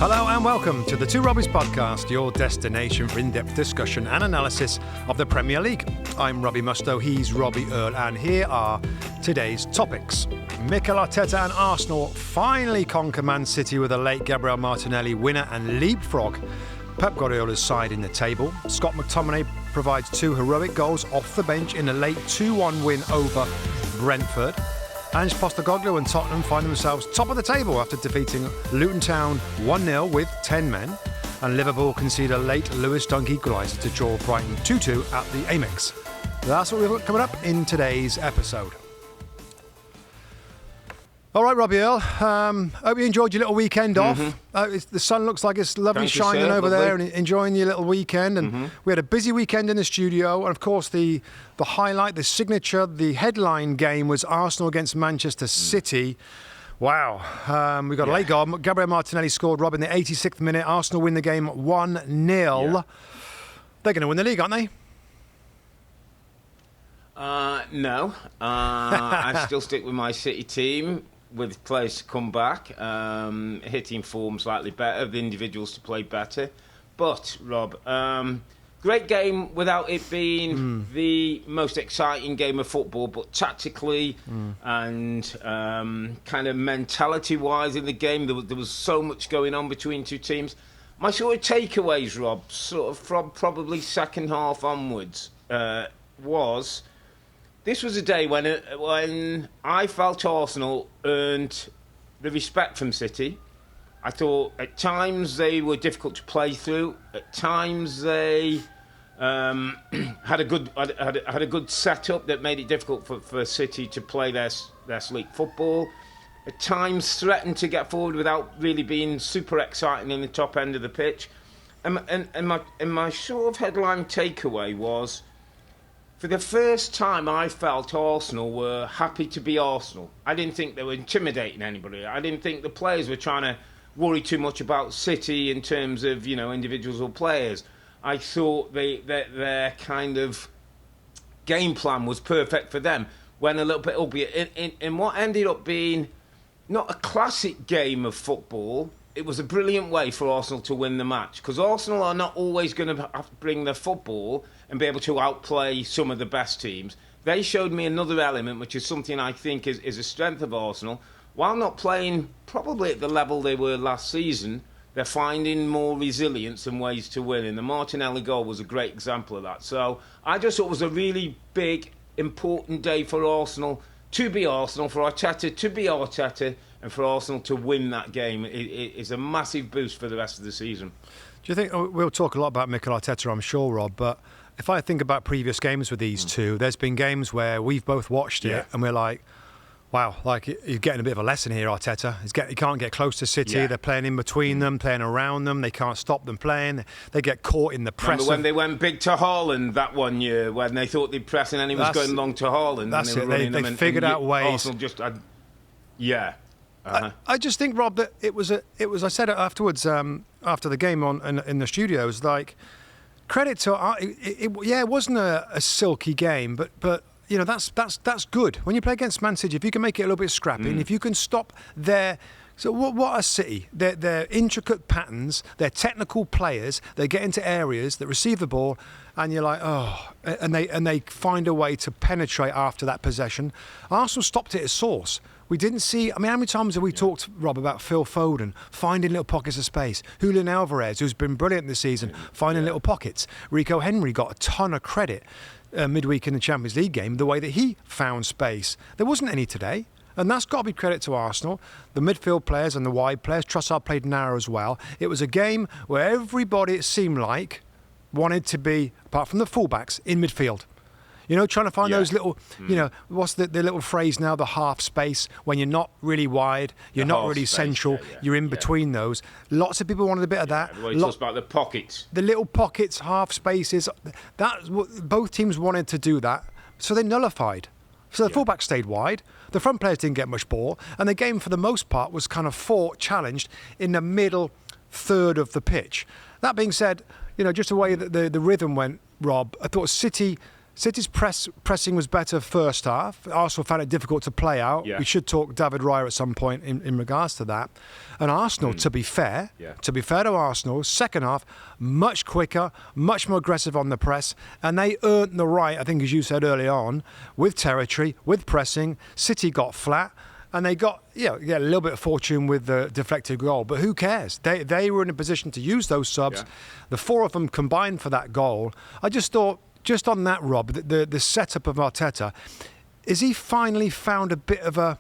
Hello and welcome to the Two Robbies Podcast, your destination for in-depth discussion and analysis of the Premier League. I'm Robbie Mustoe, he's Robbie Earle, and here are today's topics. Mikel Arteta and Arsenal finally conquer Man City with a late Gabriel Martinelli winner and leapfrog Pep Guardiola's side in the table. Scott McTominay provides two heroic goals off the bench in a late 2-1 win over Brentford. Ange Postecoglu and Tottenham find themselves top of the table after defeating Luton Town 1-0 with 10 men. And Liverpool concede a late Lewis Dunk equalizer to draw Brighton 2-2 at the Amex. That's what we've got coming up in today's episode. All right, Robbie Earle, hope you enjoyed your little weekend off. The sun looks like it's lovely shining over there and enjoying your little weekend. And we had a busy weekend in the studio. And, of course, the highlight, the signature, the headline game was Arsenal against Manchester City. Wow. We got a late goal. Gabriel Martinelli scored, Rob, in the 86th minute. Arsenal win the game 1-0. Yeah. They're going to win the league, aren't they? No. I still stick with my City team, with players to come back, hitting form slightly better, the individuals to play better. But, Rob, great game without it being the most exciting game of football, but tactically and kind of mentality-wise in the game, there was so much going on between two teams. My sort of takeaways, Rob, sort of from probably second half onwards, was... This was a day when I felt Arsenal earned the respect from City. I thought at times they were difficult to play through. At times they had a good setup that made it difficult for City to play their sleek football. At times threatened to get forward without really being super exciting in the top end of the pitch. And my sort of headline takeaway was, for the first time, I felt Arsenal were happy to be Arsenal. I didn't think they were intimidating anybody. I didn't think the players were trying to worry too much about City in terms of, individuals or players. I thought their kind of game plan was perfect for them. Went a little bit, albeit in what ended up being not a classic game of football. It was a brilliant way for Arsenal to win the match, because Arsenal are not always going to have to bring their football and be able to outplay some of the best teams. They showed me another element, which is something I think is a strength of Arsenal. While not playing probably at the level they were last season, they're finding more resilience and ways to win. And the Martinelli goal was a great example of that. So I just thought it was a really big, important day for Arsenal to be Arsenal, for Arteta to be Arteta, and for Arsenal to win that game. It is a massive boost for the rest of the season. Do you think, we'll talk a lot about Mikel Arteta, I'm sure, Rob, but if I think about previous games with these two, there's been games where we've both watched it and we're like, wow, like you're getting a bit of a lesson here, Arteta. He can't get close to City. Yeah. They're playing in between them, playing around them. They can't stop them playing. They get caught in the press. Remember when they went big to Haaland that one year, when they thought they'd press and he was going long to Haaland? That's and it. They figured out ways. Arsenal just had... Yeah. I just think, Rob, that it was. I said it afterwards, after the game in the studio. It was like, credit to it wasn't a silky game, but that's good when you play against Man City. If you can make it a little bit scrappy, and if you can stop their. So what are City? Their intricate patterns, their technical players. They get into areas that receive the ball, and you're like, and they find a way to penetrate after that possession. Arsenal stopped it at source. We didn't see... I mean, how many times have we talked, Rob, about Phil Foden finding little pockets of space? Julian Alvarez, who's been brilliant this season, finding little pockets. Rico Henry got a ton of credit midweek in the Champions League game, the way that he found space. There wasn't any today. And that's got to be credit to Arsenal. The midfield players and the wide players. Trossard played narrow as well. It was a game where everybody, it seemed like, wanted to be, apart from the fullbacks, in midfield. Trying to find those little, what's the little phrase now, the half space, when you're not really wide, you're not really central, you're in between those. Lots of people wanted a bit of that. Everybody talks about the pockets. The little pockets, half spaces. Both teams wanted to do that, so they nullified. So the fullback stayed wide, the front players didn't get much ball, and the game for the most part was kind of fought, challenged in the middle third of the pitch. That being said, just the way that the rhythm went, Rob, I thought City City's pressing was better first half. Arsenal found it difficult to play out. Yeah. We should talk David Raya at some point in regards to that. And Arsenal, to be fair to Arsenal, second half, much quicker, much more aggressive on the press. And they earned the right, I think as you said early on, with territory, with pressing. City got flat. And they got a little bit of fortune with the deflected goal. But who cares? They were in a position to use those subs. Yeah. The four of them combined for that goal. I just thought, just on that, Rob, the setup of Arteta, is he finally found a bit of a...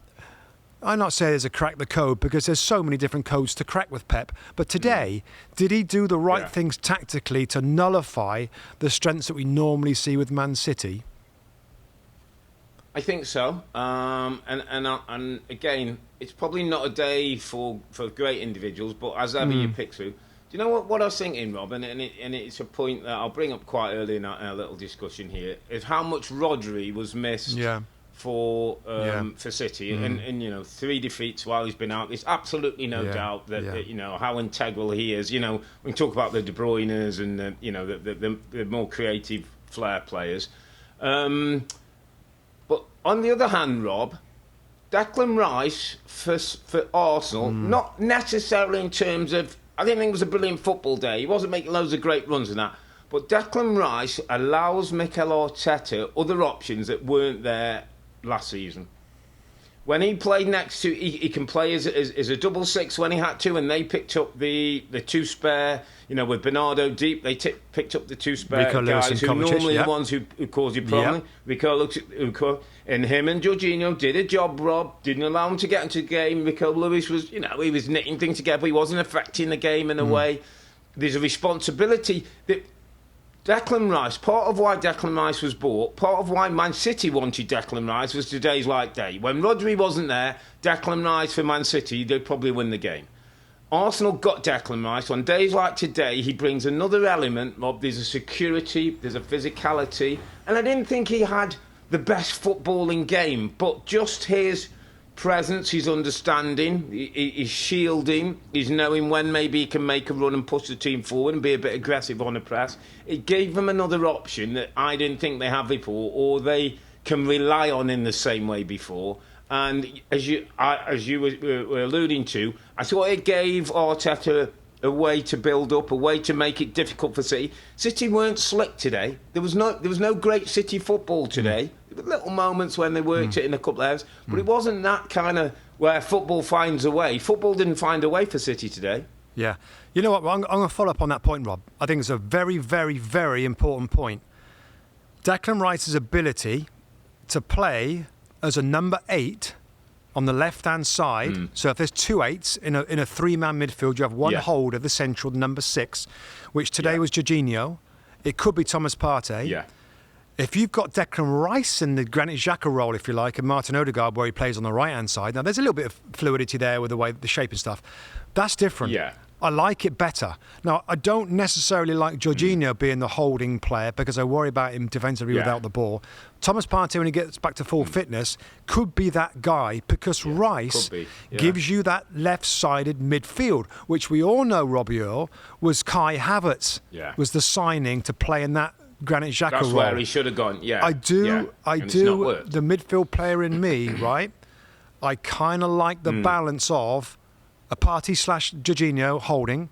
I'm not saying there's a crack the code, because there's so many different codes to crack with Pep. But today, did he do the right things tactically to nullify the strengths that we normally see with Man City? I think so, and again, it's probably not a day for great individuals, but as ever you pick through. Do you know what I was thinking, Rob? And it's a point that I'll bring up quite early in our little discussion here, is how much Rodri was missed for City, and 3 defeats while he's been out. There's absolutely no doubt that how integral he is. We talk about the De Bruynes and the more creative flair players. But on the other hand, Rob, Declan Rice for Arsenal, not necessarily in terms of, I didn't think it was a brilliant football day. He wasn't making loads of great runs and that. But Declan Rice allows Mikel Arteta other options that weren't there last season. When he played next to, he can play as a double six when he had to, and they picked up the 2 spare, with Bernardo deep, they picked up the 2 spare Rico guys who normally are the ones who cause you problem. Rico looks at Uko, and him and Jorginho did a job, Rob, didn't allow him to get into the game. Rico Lewis was, he was knitting things together, but he wasn't affecting the game in a way. There's a responsibility that Declan Rice, part of why Declan Rice was bought, part of why Man City wanted Declan Rice was today's like day. When Rodri wasn't there, Declan Rice for Man City, they'd probably win the game. Arsenal got Declan Rice. On days like today, he brings another element, Rob. There's a security, there's a physicality. And I didn't think he had the best footballing game, but just his presence, his understanding, his shielding, his knowing when maybe he can make a run and push the team forward and be a bit aggressive on the press. It gave them another option that I didn't think they had before, or they can rely on in the same way before. And as you were alluding to, I thought it gave Arteta a way to build up, a way to make it difficult for City. City weren't slick today. There was no great City football today. There were little moments when they worked it in a couple of areas, but it wasn't that kind of where football finds a way. Football didn't find a way for City today. Yeah. You know what? I'm going to follow up on that point, Rob. I think it's a very, very, very important point. Declan Rice's ability to play as a number 8 on the left-hand side. So if there's 2 8s in a 3-man midfield, you have one holder, the central, number 6, which today was Jorginho. It could be Thomas Partey. Yeah. If you've got Declan Rice in the Granit Xhaka role, if you like, and Martin Odegaard where he plays on the right-hand side, now there's a little bit of fluidity there with the way the shape and stuff. That's different. Yeah. I like it better. Now, I don't necessarily like Jorginho being the holding player because I worry about him defensively without the ball. Thomas Partey, when he gets back to full fitness, could be that guy because Rice gives you that left-sided midfield, which we all know, Robbie Earle, was Kai Havertz, was the signing to play in that Granit Xhaka role. That's where he should have gone, I do. The midfield player in me, right? I kind of like the balance of a Partey / Jorginho holding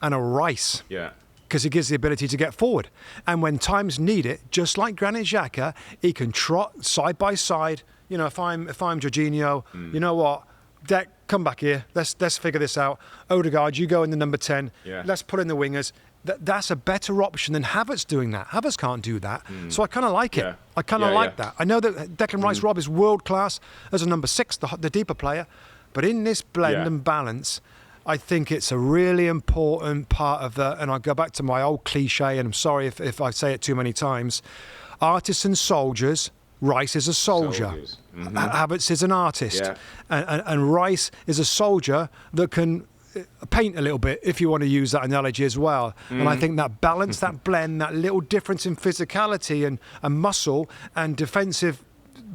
and a Rice. Yeah. Because he gives the ability to get forward. And when times need it, just like Granit Xhaka, he can trot side by side. If I'm Jorginho, you know what? Deck, come back here. Let's figure this out. Odegaard, you go in the number 10. Yeah. Let's put in the wingers. That's a better option than Havertz doing that. Havertz can't do that. So I kind of like it. Yeah. I kind of like that. I know that Declan Rice, Rob, is world class as a number 6, the deeper player. But in this blend and balance, I think it's a really important part of the, and I go back to my old cliche, and I'm sorry if I say it too many times, artists and soldiers. Rice is a soldier. Havertz is an artist. And Rice is a soldier that can paint a little bit, if you want to use that analogy as well. And I think that balance, that blend, that little difference in physicality and muscle and defensive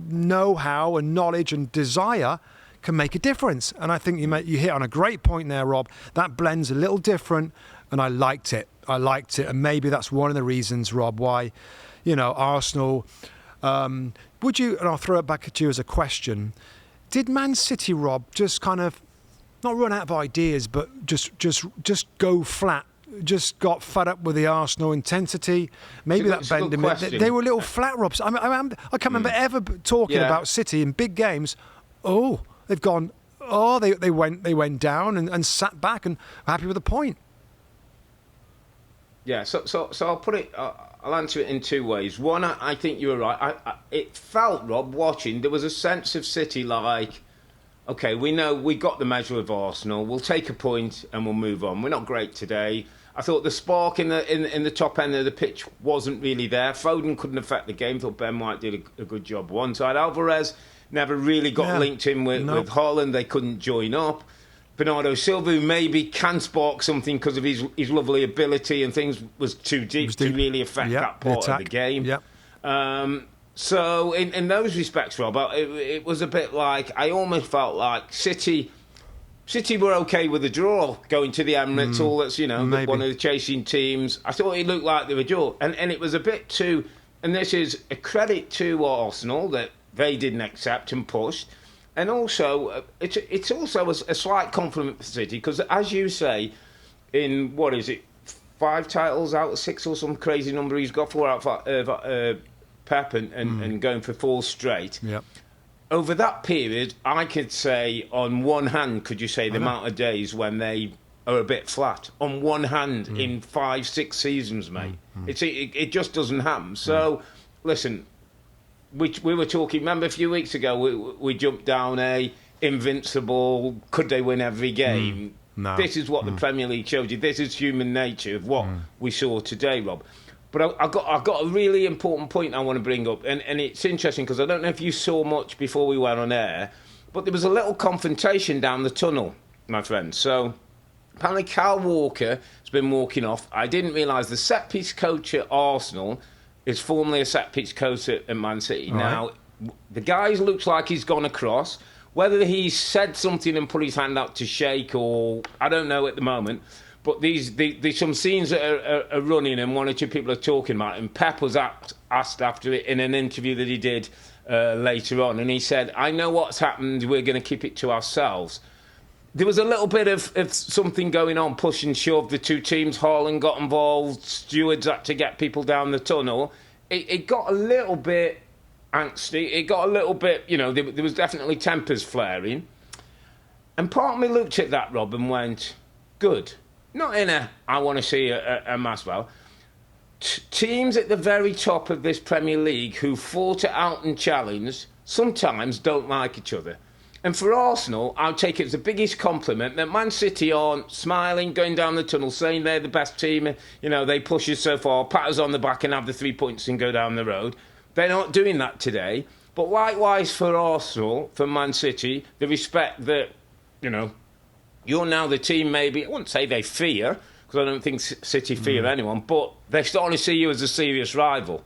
know-how and knowledge and desire can make a difference. And I think you hit on a great point there, Rob. That blend's a little different, and I liked it. I liked it, and maybe that's one of the reasons, Rob, why, Arsenal. Would you? And I'll throw it back at you as a question. Did Man City, Rob, just kind of not run out of ideas, but just go flat? Just got fed up with the Arsenal intensity. Maybe that bent them. They were little flat Robs. I can't remember ever talking about City in big games. Oh, they've gone. Oh, they went down and sat back and happy with the point. Yeah. So I'll put it. I'll answer it in two ways. One, I think you were right. It felt, Rob, watching, there was a sense of City like, okay, we know we got the measure of Arsenal. We'll take a point and we'll move on. We're not great today. I thought the spark in the top end of the pitch wasn't really there. Foden couldn't affect the game. Thought Ben White did a good job one side. Alvarez never really got linked in with Haaland. They couldn't join up. Bernardo Silva, who maybe can spark something because of his lovely ability and things, was too deep to really affect that part of the game. Yep. So in those respects, Rob, it was a bit like, I almost felt like City were okay with the draw going to the Emirates. All that's one of the chasing teams. I thought it looked like they were draw, and it was a bit too. And this is a credit to Arsenal that they didn't accept and pushed, and also it's also a slight compliment for City because, as you say, in what is it, 5 titles out of 6 or some crazy number he's got 4 out of Pep and going for 4 straight. Yep. Over that period, I could say, on one hand, could you say the amount of days when they are a bit flat? On one hand, in 5-6 seasons, mate. It just doesn't happen. So, listen, we were talking, remember a few weeks ago, we jumped down invincible, could they win every game? No. This is what the Premier League showed you. This is human nature of what we saw today, Rob. But I've got a really important point I want to bring up, and it's interesting because I don't know if you saw much before we went on air, but there was a little confrontation down the tunnel, my friend. So apparently Kyle Walker has been walking off. I didn't realise the set-piece coach at Arsenal is formerly a set-piece coach at Man City. All now, the guy looks like he's gone across. Whether he said something and put his hand out to shake or I don't know at the moment. But there's some scenes that are running and 1 or 2 people are talking about it. And Pep was asked after it in an interview that he did later on. And he said, I know what's happened. We're going to keep it to ourselves. There was a little bit of something going on, push and shove. The 2 teams, Haaland got involved. Stewards had to get people down the tunnel. It got a little bit angsty. It got a little bit, there was definitely tempers flaring. And part of me looked at that, Rob, and went, good. Not in I want to see a mass well. Teams at the very top of this Premier League who fought it out and challenged sometimes don't like each other. And for Arsenal, I'll take it as the biggest compliment that Man City aren't smiling, going down the tunnel, saying they're the best team. They push us so far, pat us on the back and have the 3 points and go down the road. They're not doing that today. But likewise for Arsenal, for Man City, the respect that, you're now the team maybe, I wouldn't say they fear, because I don't think City fear anyone, but they're starting to see you as a serious rival.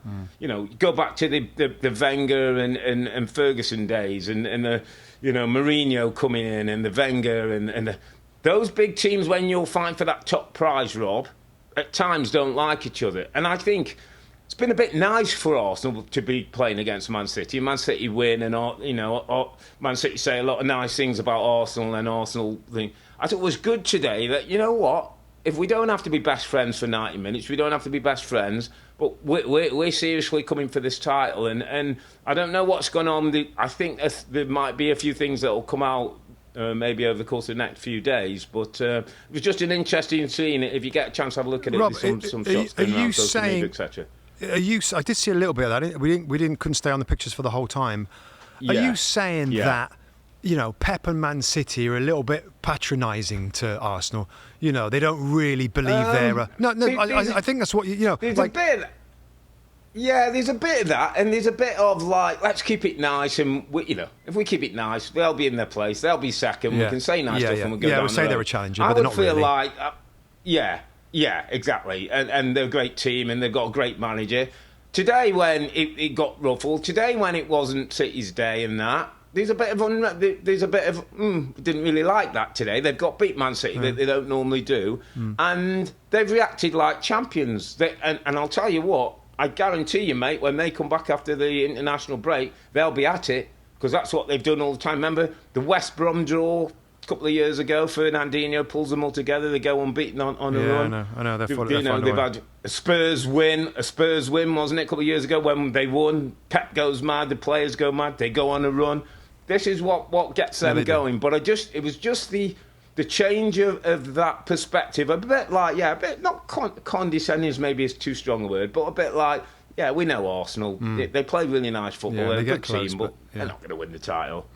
Go back to the Wenger and Ferguson days and the, Mourinho coming in and the Wenger and those big teams when you'll fight for that top prize, Rob, at times don't like each other. And I think it's been a bit nice for Arsenal to be playing against Man City. Man City win and, Man City say a lot of nice things about Arsenal and Arsenal thing. I thought it was good today that, if we don't have to be best friends for 90 minutes, we don't have to be best friends, but we're seriously coming for this title. And I don't know what's gone on. I think there might be a few things that will come out maybe over the course of the next few days. But it was just an interesting scene. If you get a chance to have a look at it, Rob, there's some shots going around social media, etc. I did see a little bit of that. We couldn't stay on the pictures for the whole time. Are you saying that Pep and Man City are a little bit patronising to Arsenal? They don't really believe they're... I think that's what There's a bit... Yeah, there's a bit of that, and there's a bit of let's keep it nice, and if we keep it nice, they'll be in their place, they'll be second, we can say nice stuff, and we'll go down we'll say the they're road. a challenger, but they're not really. I would feel like, yeah, exactly, and they're a great team, and they've got a great manager. Today, when it got ruffled, today when it wasn't City's day and that, there's a bit of didn't really like that today. They've got beat Man City that they don't normally do, and they've reacted like champions. And I'll tell you what, I guarantee you, mate, when they come back after the international break, they'll be at it, because that's what they've done all the time. Remember the West Brom draw a couple of years ago? Fernandinho pulls them all together. They go unbeaten on a run. I know. They've had a Spurs win, wasn't it, a couple of years ago when they won? Pep goes mad, the players go mad, they go on a run. This is what gets them going. But it was just the change of that perspective. A bit like, a bit not condescending is maybe is too strong a word, but a bit like, we know Arsenal. They play really nice football. They're a good team, but they're not going to win the title.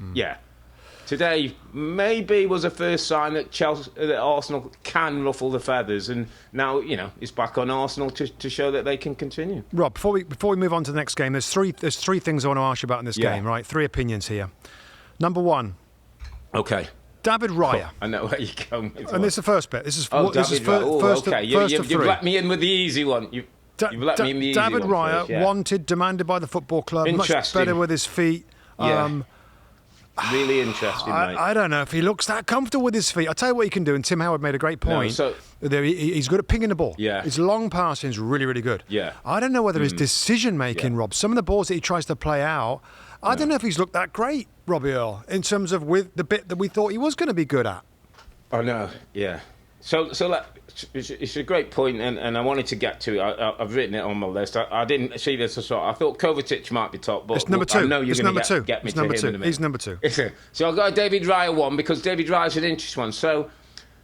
Today maybe was a first sign that Arsenal can ruffle the feathers, and now it's back on Arsenal to show that they can continue. Rob, before we move on to the next game, there's three things I want to ask you about in this game, right? 3 opinions here. Number 1. Okay. David Raya. I know where you're going with. And this is the first bit. This is first okay. Of 3. You've let me in with the easy one. You've let me in the easy David one Raya, first, wanted, demanded by the football club, much better with his feet. Really interesting, mate. I don't know if he looks that comfortable with his feet. I'll tell you what he can do, and Tim Howard made a great point. He's good at pinging the ball. Yeah. His long passing is really, really good. Yeah. I don't know whether his decision-making, Rob, some of the balls that he tries to play out, I don't know if he's looked that great, Robbie Earle, in terms of with the bit that we thought he was going to be good at. I know, yeah. So it's a great point, and I wanted to get to it. I've written it on my list. I didn't see this as well. I thought Kovacic might be top, but it's number 2. I know you're going to get me to him in a minute. He's number 2. So I've got a David Raya one, because David Raya's an interesting one. So,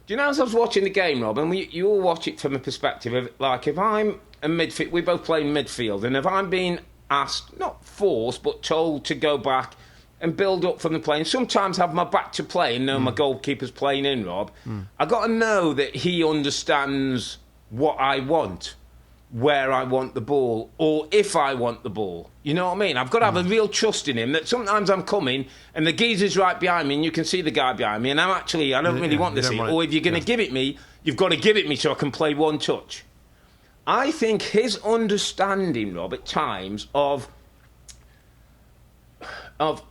do you know, as I was watching the game, Rob, and you all watch it from a perspective of, like, if I'm a midfield, we both play midfield, and if I'm being asked, not forced, but told to go back and build up from the play, and sometimes have my back to play and know my goalkeeper's playing in, Rob, I got to know that he understands what I want, where I want the ball, or if I want the ball. You know what I mean? I've got to have a real trust in him, that sometimes I'm coming and the geezer's right behind me and you can see the guy behind me, and I don't really want to see it. Or if you're going to give it me, you've got to give it me so I can play one touch. I think his understanding, Rob, at times of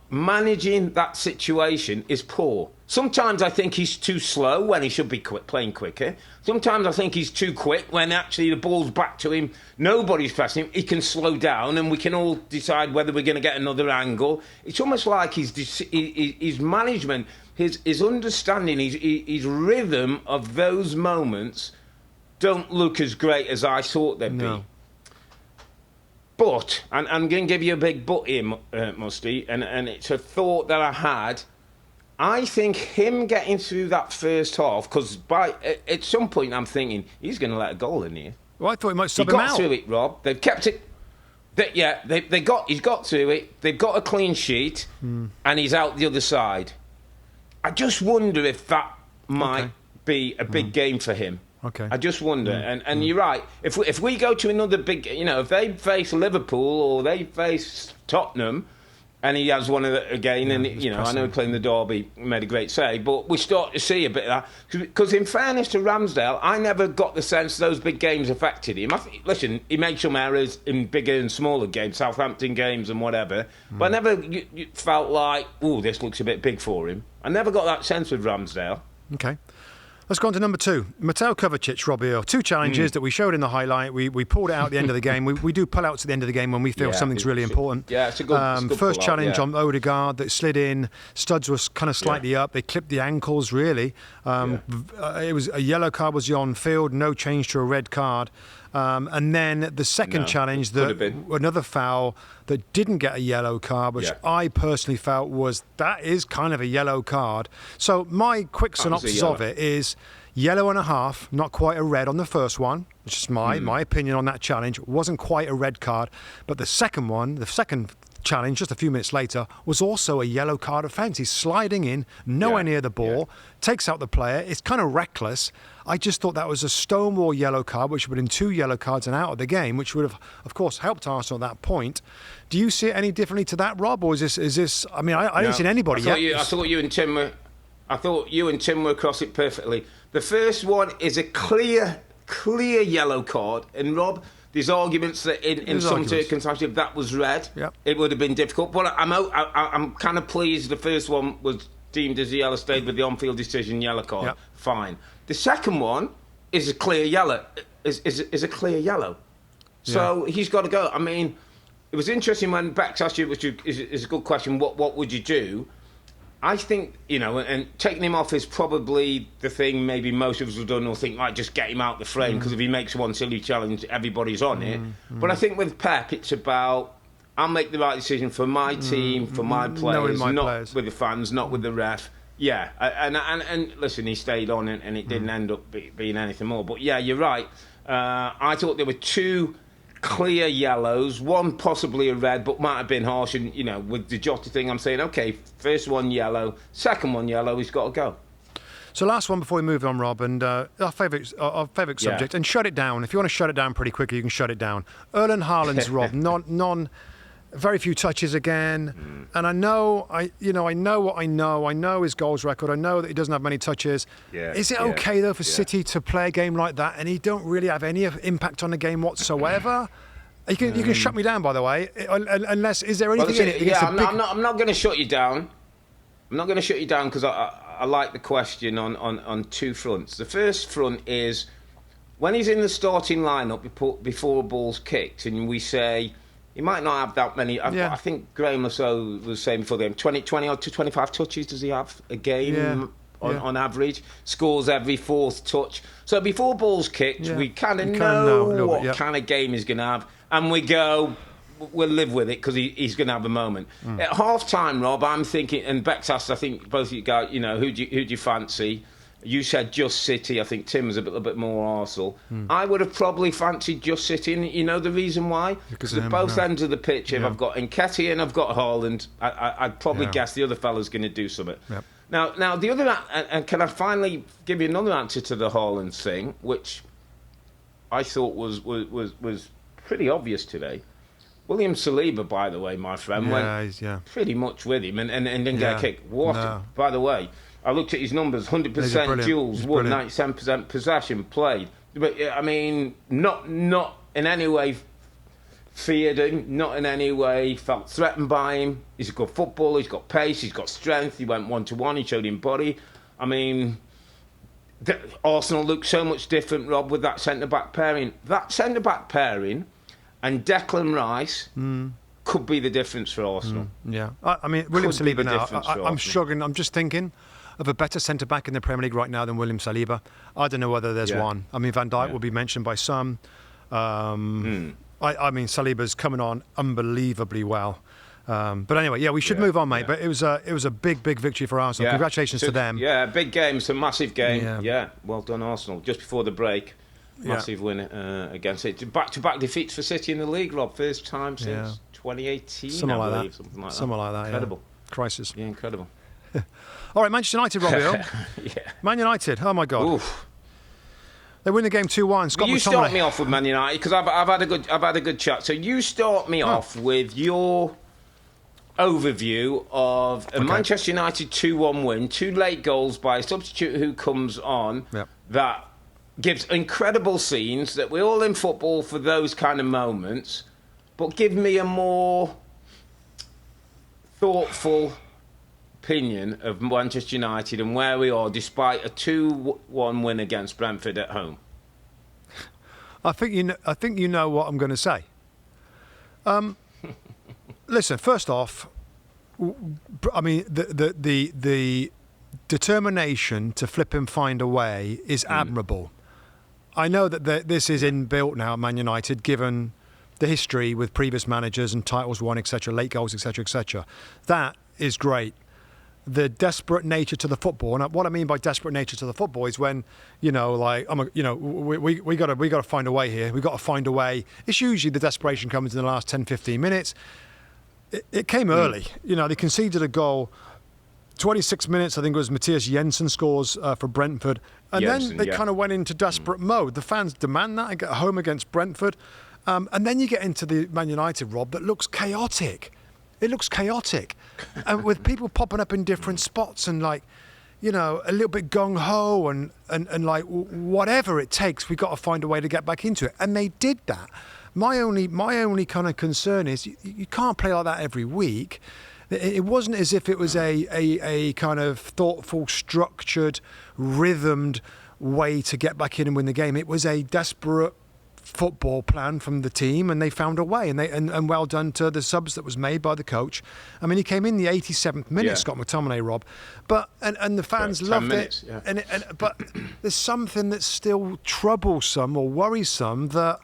managing that situation is poor. Sometimes I think he's too slow when he should be playing quicker. Sometimes I think he's too quick when actually the ball's back to him, nobody's pressing him, he can slow down and we can all decide whether we're going to get another angle. It's almost like his management, his understanding, his rhythm of those moments don't look as great as I thought they'd be. But, and I'm going to give you a big but here, Mustoe, and it's a thought that I had. I think him getting through that first half, because at some point I'm thinking, he's going to let a goal in here. Well, I thought he might sub him out. He got through it, Rob. They've kept it. He's got through it. They've got a clean sheet, and he's out the other side. I just wonder if that might be a big game for him. Okay. I just wonder, and you're right. If we go to another big, if they face Liverpool or they face Tottenham, and he has one of the, again, and I know playing the Derby made a great save, but we start to see a bit of that. Because in fairness to Ramsdale, I never got the sense those big games affected him. Listen, he made some errors in bigger and smaller games, Southampton games and whatever, but I never felt like, this looks a bit big for him. I never got that sense with Ramsdale. Okay. Let's go on to number 2. Mateo Kovacic, Robbie Earle. 2 challenges that we showed in the highlight. We pulled it out at the end of the game. We do pull outs at the end of the game when we feel something's really important. Yeah, it's a good first challenge on Odegaard that slid in. Studs was kind of slightly up. They clipped the ankles, really. It was a yellow card was on field, no change to a red card. And then the second challenge, another foul that didn't get a yellow card, which I personally felt that is kind of a yellow card. So my quick synopsis of it is yellow and a half, not quite a red on the first one, which is my opinion on that challenge. It wasn't quite a red card, but the second challenge just a few minutes later was also a yellow card offence. He's sliding in nowhere near the ball, takes out the player. It's kind of reckless. I just thought that was a stonewall yellow card, which would have been 2 yellow cards and out of the game, which would have, of course, helped Arsenal at that point. Do you see it any differently to that, Rob, or is this? I mean, I haven't seen anybody yet. I thought you and Tim were across it perfectly. The first one is a clear yellow card, and Rob, There's arguments that in some circumstances, if that was red, it would have been difficult. But I'm kind of pleased the first one was deemed as a yellow, stayed with the on-field decision, yellow card. Yep. Fine. The second one is a clear yellow. Is a clear yellow. So he's got to go. I mean, it was interesting when Bex asked you, which is a good question, what would you do? I think, and taking him off is probably the thing maybe most of us have done, or think, like, just get him out the frame, because if he makes one silly challenge, everybody's on it. But I think with Pep, it's about, I'll make the right decision for my team, for my players, not with the fans, not with the ref. Yeah, and listen, he stayed on, and it didn't end up being anything more. But yeah, you're right. I thought there were two clear yellows, one possibly a red, but might have been harsh. And with the Jota thing, I'm saying, okay, first one yellow, second one yellow, he's got to go. So last one before we move on, Rob, and our favourite subject, and shut it down. If you want to shut it down pretty quickly, you can shut it down. Erle Haaland's Rob, very few touches again, and I know what I know his goals record. I know that he doesn't have many touches. Is it okay though for City to play a game like that and he don't really have any impact on the game whatsoever? You can shut me down, by the way, unless is there anything in it? I'm not going to shut you down. I'm not going to shut you down because I like the question on two fronts. The first front is when he's in the starting lineup before a ball's kicked, and we say. He might not have that many. I think Graham Mustoe was saying before the game, 20 odd to 25 touches does he have a game on average? Scores every fourth touch. So before ball's kicked, we kind of know what kind of game he's going to have. And we'll live with it because he's going to have a moment. At half-time, Rob, I'm thinking, and Bex asked, I think, both of you guys, who do you fancy? You said just City. I think Tim was a little bit more Arsenal. I would have probably fancied just City, and you know the reason why? Because at both ends of the pitch, if I've got Nketiah and I've got Haaland, I'd probably guess the other fella's going to do something. Yep. Now the other, and can I finally give you another answer to the Haaland thing, which I thought was pretty obvious today. William Saliba, by the way, my friend, went pretty much with him and didn't get a kick. By the way. I looked at his numbers, 100% duels, won, 97% possession, played. But, I mean, not in any way feared him, not in any way felt threatened by him. He's a good footballer, he's got pace, he's got strength, he went one-to-one, he showed him body. I mean, Arsenal looked so much different, Rob, with that centre-back pairing. That centre-back pairing and Declan Rice could be the difference for Arsenal. I mean, William Saliba now, I'm struggling, I'm just thinking of a better centre-back in the Premier League right now than William Saliba. I don't know whether there's one. I mean, Van Dijk will be mentioned by some. I mean, Saliba's coming on unbelievably well. But anyway, we should move on, mate. But it was a big victory for Arsenal. Congratulations to them. Yeah, big game. It's a massive game. Yeah, well done, Arsenal. Just before the break, massive win against it. Back-to-back defeats for City in the league, Rob. First time since 2018, something I like believe. Something like that. Incredible. Crisis. Yeah, incredible. All right, Manchester United, Robbie. Man United, oh my God. Oof. They win the game 2-1. Scott You McTominay. start me off with Man United because I've had a good chat. So you start me off with your overview of a Manchester United 2-1 win, 2 late goals by a substitute who comes on that gives incredible scenes that we're all in football for those kind of moments, but give me a more thoughtful opinion of Manchester United and where we are despite a 2-1 win against Brentford at home. I think you know what I'm going to say. Listen, first off, I mean the determination to flip and find a way is admirable. I know that this is inbuilt now at Man United, given the history with previous managers and titles won, etc., late goals, etc., etc. That is great. The desperate nature to the football, and what I mean by desperate nature to the football is when, we got to find a way here. We got to find a way. It's usually the desperation comes in the last 10, 15 minutes. It came early. They conceded a goal. 26 minutes, I think it was Matthias Jensen scores for Brentford. And then they kind of went into desperate mode. The fans demand that and get home against Brentford. And then you get into the Man United, Rob, that looks chaotic. It looks chaotic. And with people popping up in different spots and a little bit gung-ho and like whatever it takes, we've got to find a way to get back into it. And they did that. My only kind of concern is you can't play like that every week. It wasn't as if it was a kind of thoughtful, structured, rhythmed way to get back in and win the game. It was a desperate football plan from the team, and they found a way. And well done to the subs that was made by the coach. I mean, he came in the 87th minute, Scott McTominay, Rob, and the fans loved it. Yeah. But there's something that's still troublesome or worrisome that.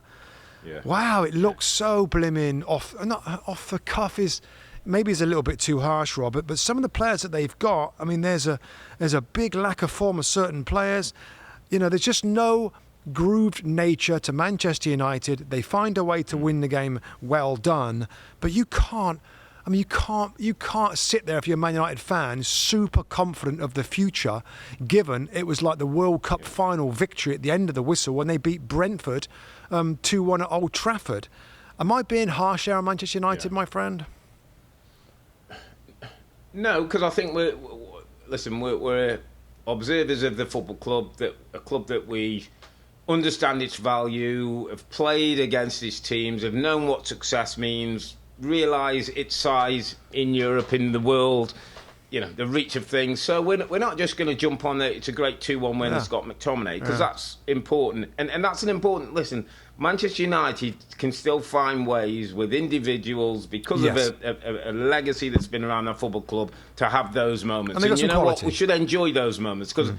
Yeah. Wow, it looks so blimmin' off the cuff is. Maybe it's a little bit too harsh, Robert, but some of the players that they've got, I mean, there's a big lack of form of certain players. There's just no grooved nature to Manchester United. They find a way to win the game. Well done, but you can't sit there if you're a Man United fan, super confident of the future, given it was like the World Cup final victory at the end of the whistle when they beat Brentford 2-1 at Old Trafford. Am I being harsh there on Manchester United, my friend? No, because I think we're observers of the football club, a club that we understand its value, have played against its teams, have known what success means, realise its size in Europe, in the world, the reach of things. So we're not just going to jump on that it's a great 2-1 win and Scott McTominay, because that's important. And that's an important, listen, Manchester United can still find ways with individuals, because of a legacy that's been around our football club, to have those moments. And you know quality. What? We should enjoy those moments, because,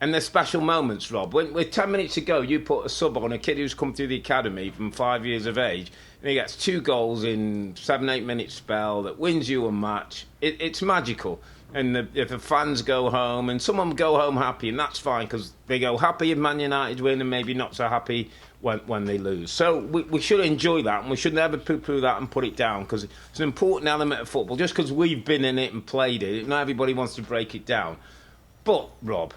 and they're special moments, Rob. With 10 minutes to go, you put a sub on a kid who's come through the academy from 5 years of age, and he gets 2 goals in 7-8 minute spell that wins you a match. It's magical. And if the fans go home, and some of them go home happy, and that's fine, because they go happy if Man United win and maybe not so happy when they lose. So we should enjoy that, and we should never poo-poo that and put it down, because it's an important element of football. Just because we've been in it and played it, not everybody wants to break it down. But, Rob,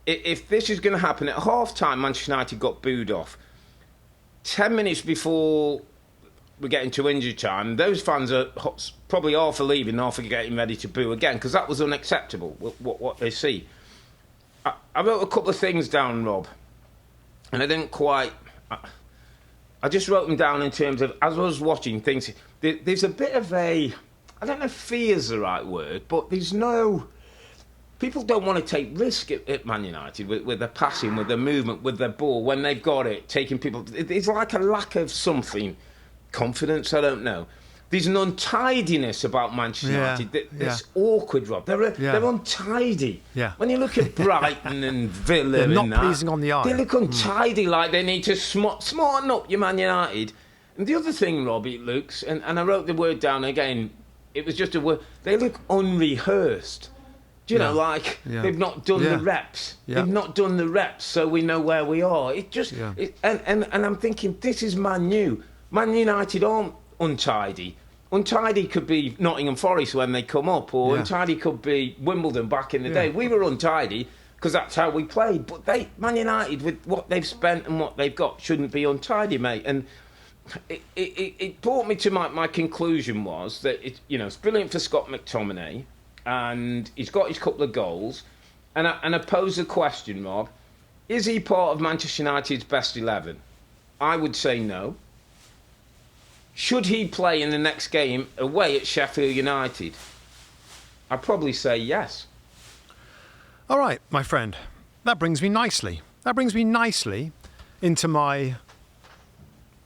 if this is going to happen, at half-time Manchester United got booed off. 10 minutes before we get into injury time, those fans are probably half are leaving, half are getting ready to boo again, because that was unacceptable, what they see. I wrote a couple of things down, Rob, and I didn't quite... I just wrote them down in terms of, as I was watching things, there's a bit of a... I don't know if fear's the right word, but there's no... People don't want to take risk at Man United with their passing, with their movement, with their ball, when they've got it, taking people... It's like a lack of something... Confidence, I don't know. There's an untidiness about Manchester United that's awkward, Rob. They're untidy. Yeah. When you look at Brighton and Villa, they're not pleasing on the eye. They look untidy, like they need to smarten up your Man United. And the other thing, Robbie, it looks, and I wrote the word down again, it was just a word, they look unrehearsed. Do you know, like they've not done the reps. They've not done the reps, so we know where we are. It just, and I'm thinking, this is Man U. Man United aren't untidy. Untidy could be Nottingham Forest when they come up, or untidy could be Wimbledon back in the day. We were untidy because that's how we played. But Man United, with what they've spent and what they've got, shouldn't be untidy, mate. And it brought me to my conclusion was that it's brilliant for Scott McTominay, and he's got his couple of goals. And I pose the question, Rob, is he part of Manchester United's best 11? I would say no. Should he play in the next game away at Sheffield United? I'd probably say yes. All right, my friend. That brings me nicely into my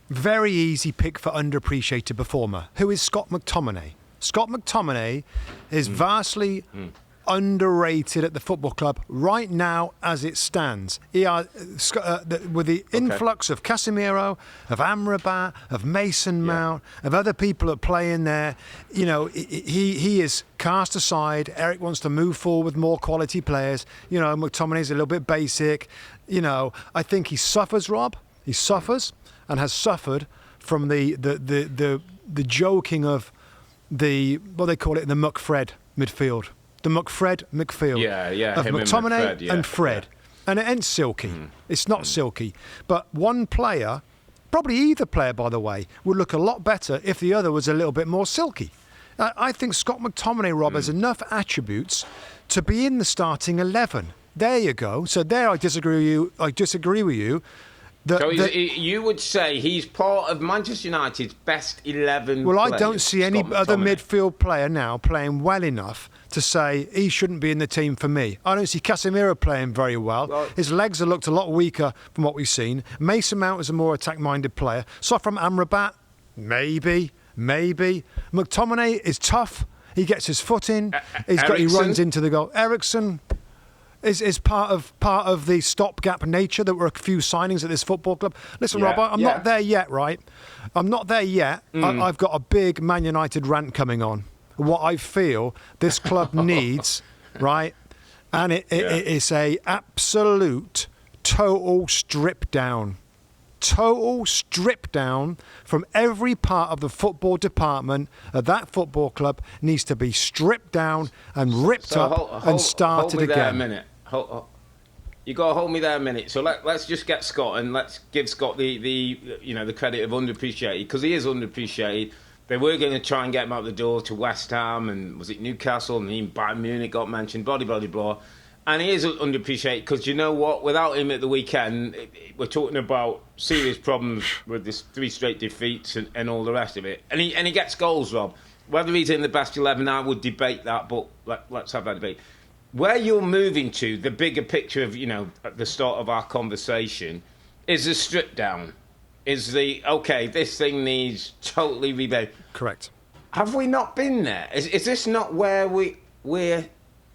very easy pick for underappreciated performer, who is Scott McTominay. Scott McTominay is vastly underrated at the football club right now as it stands. With the influx of Casemiro, of Amrabat, of Mason Mount, of other people that play in there, he is cast aside. Eric wants to move forward with more quality players. McTominay's a little bit basic. I think he suffers, Rob. He suffers and has suffered from the joking of what they call it, the McFred midfield. The McFred midfield of McTominay and Fred. And it ain't silky. It's not silky. But one player, probably either player, by the way, would look a lot better if the other was a little bit more silky. I think Scott McTominay, Rob, has enough attributes to be in the starting 11. There you go. So there I disagree with you. You would say he's part of Manchester United's best 11 Well, players, I don't see any other midfield player now playing well enough to say he shouldn't be in the team for me. I don't see Casemiro playing very well. His legs have looked a lot weaker from what we've seen. Mason Mount is a more attack-minded player. Sofram Amrabat, maybe. McTominay is tough. He gets his foot in. He runs into the goal. Eriksen is part of the stopgap nature. There were a few signings at this football club. Listen, Rob, I'm not there yet, right? I'm not there yet. I've got a big Man United rant coming on. What I feel this club needs, right? And it is a absolute total strip down. Total strip down from every part of the football department of that football club needs to be stripped down and ripped up and started again. Hold me there a minute. You got to hold me there a minute. So let's just get Scott and let's give Scott the credit of underappreciated, because he is underappreciated. They were going to try and get him out the door to West Ham, and was it Newcastle, and even Bayern Munich got mentioned, blah, blah, blah, blah. And he is underappreciated because, you know what, without him at the weekend, we're talking about serious problems with this 3 straight defeats and all the rest of it. And he gets goals, Rob. Whether he's in the best 11, I would debate that, but let's have that debate. Where you're moving to, the bigger picture of, at the start of our conversation, is the strip down. Is this thing needs totally rebuilt. Correct. Have we not been there? Is this not where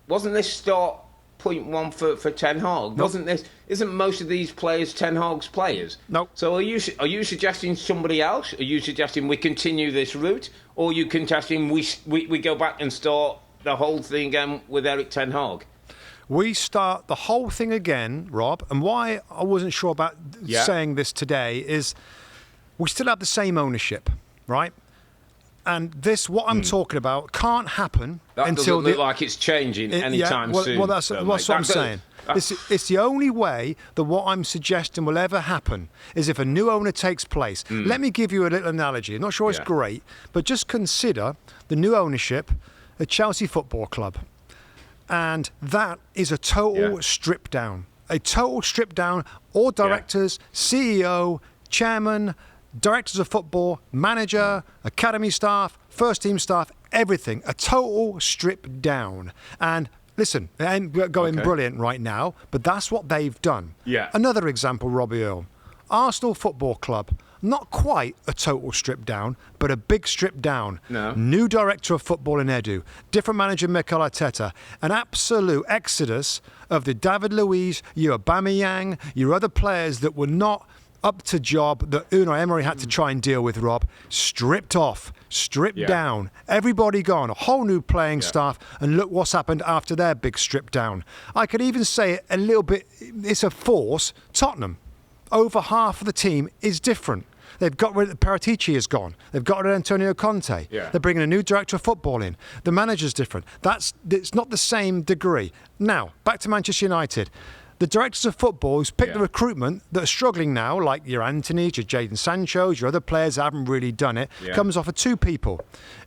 wasn't this start point one for Ten Hag? Nope. Isn't most of these players Ten Hag's players? No. So are you suggesting somebody else? Are you suggesting we continue this route, or are you contesting we go back and start the whole thing again with Erik Ten Hag? We start the whole thing again, Rob, and why I wasn't sure about saying this today is we still have the same ownership, right? And what I'm talking about can't happen that until doesn't look like it's changing anytime soon. Well, that's what I'm saying. It's the only way that what I'm suggesting will ever happen is if a new owner takes place. Let me give you a little analogy. I'm not sure it's great, but just consider the new ownership at Chelsea Football Club. And that is a total strip down. A total strip down. All directors, CEO, chairman, directors of football, manager, academy staff, first team staff, everything. A total strip down. And listen, it ain't going brilliant right now, but that's what they've done. Yeah. Another example, Robbie Earle. Arsenal Football Club. Not quite a total strip down, but a big strip down. No. New director of football in Edu. Different manager, Mikel Arteta. An absolute exodus of the David Luiz, your Aubameyang, your other players that were not up to job that Unai Emery had to try and deal with, Rob. Stripped off, stripped down. Everybody gone. A whole new playing staff. And look what's happened after their big strip down. I could even say it a little bit, it's a force. Tottenham. Over half of the team is different. They've got rid of Paratici is gone. They've got rid of Antonio Conte. Yeah. They're bringing a new director of football in. The manager's different. It's not the same degree. Now, back to Manchester United. The directors of football who's picked the recruitment that are struggling now, like your Anthony's, your Jadon Sancho's, your other players that haven't really done it, comes off of 2 people.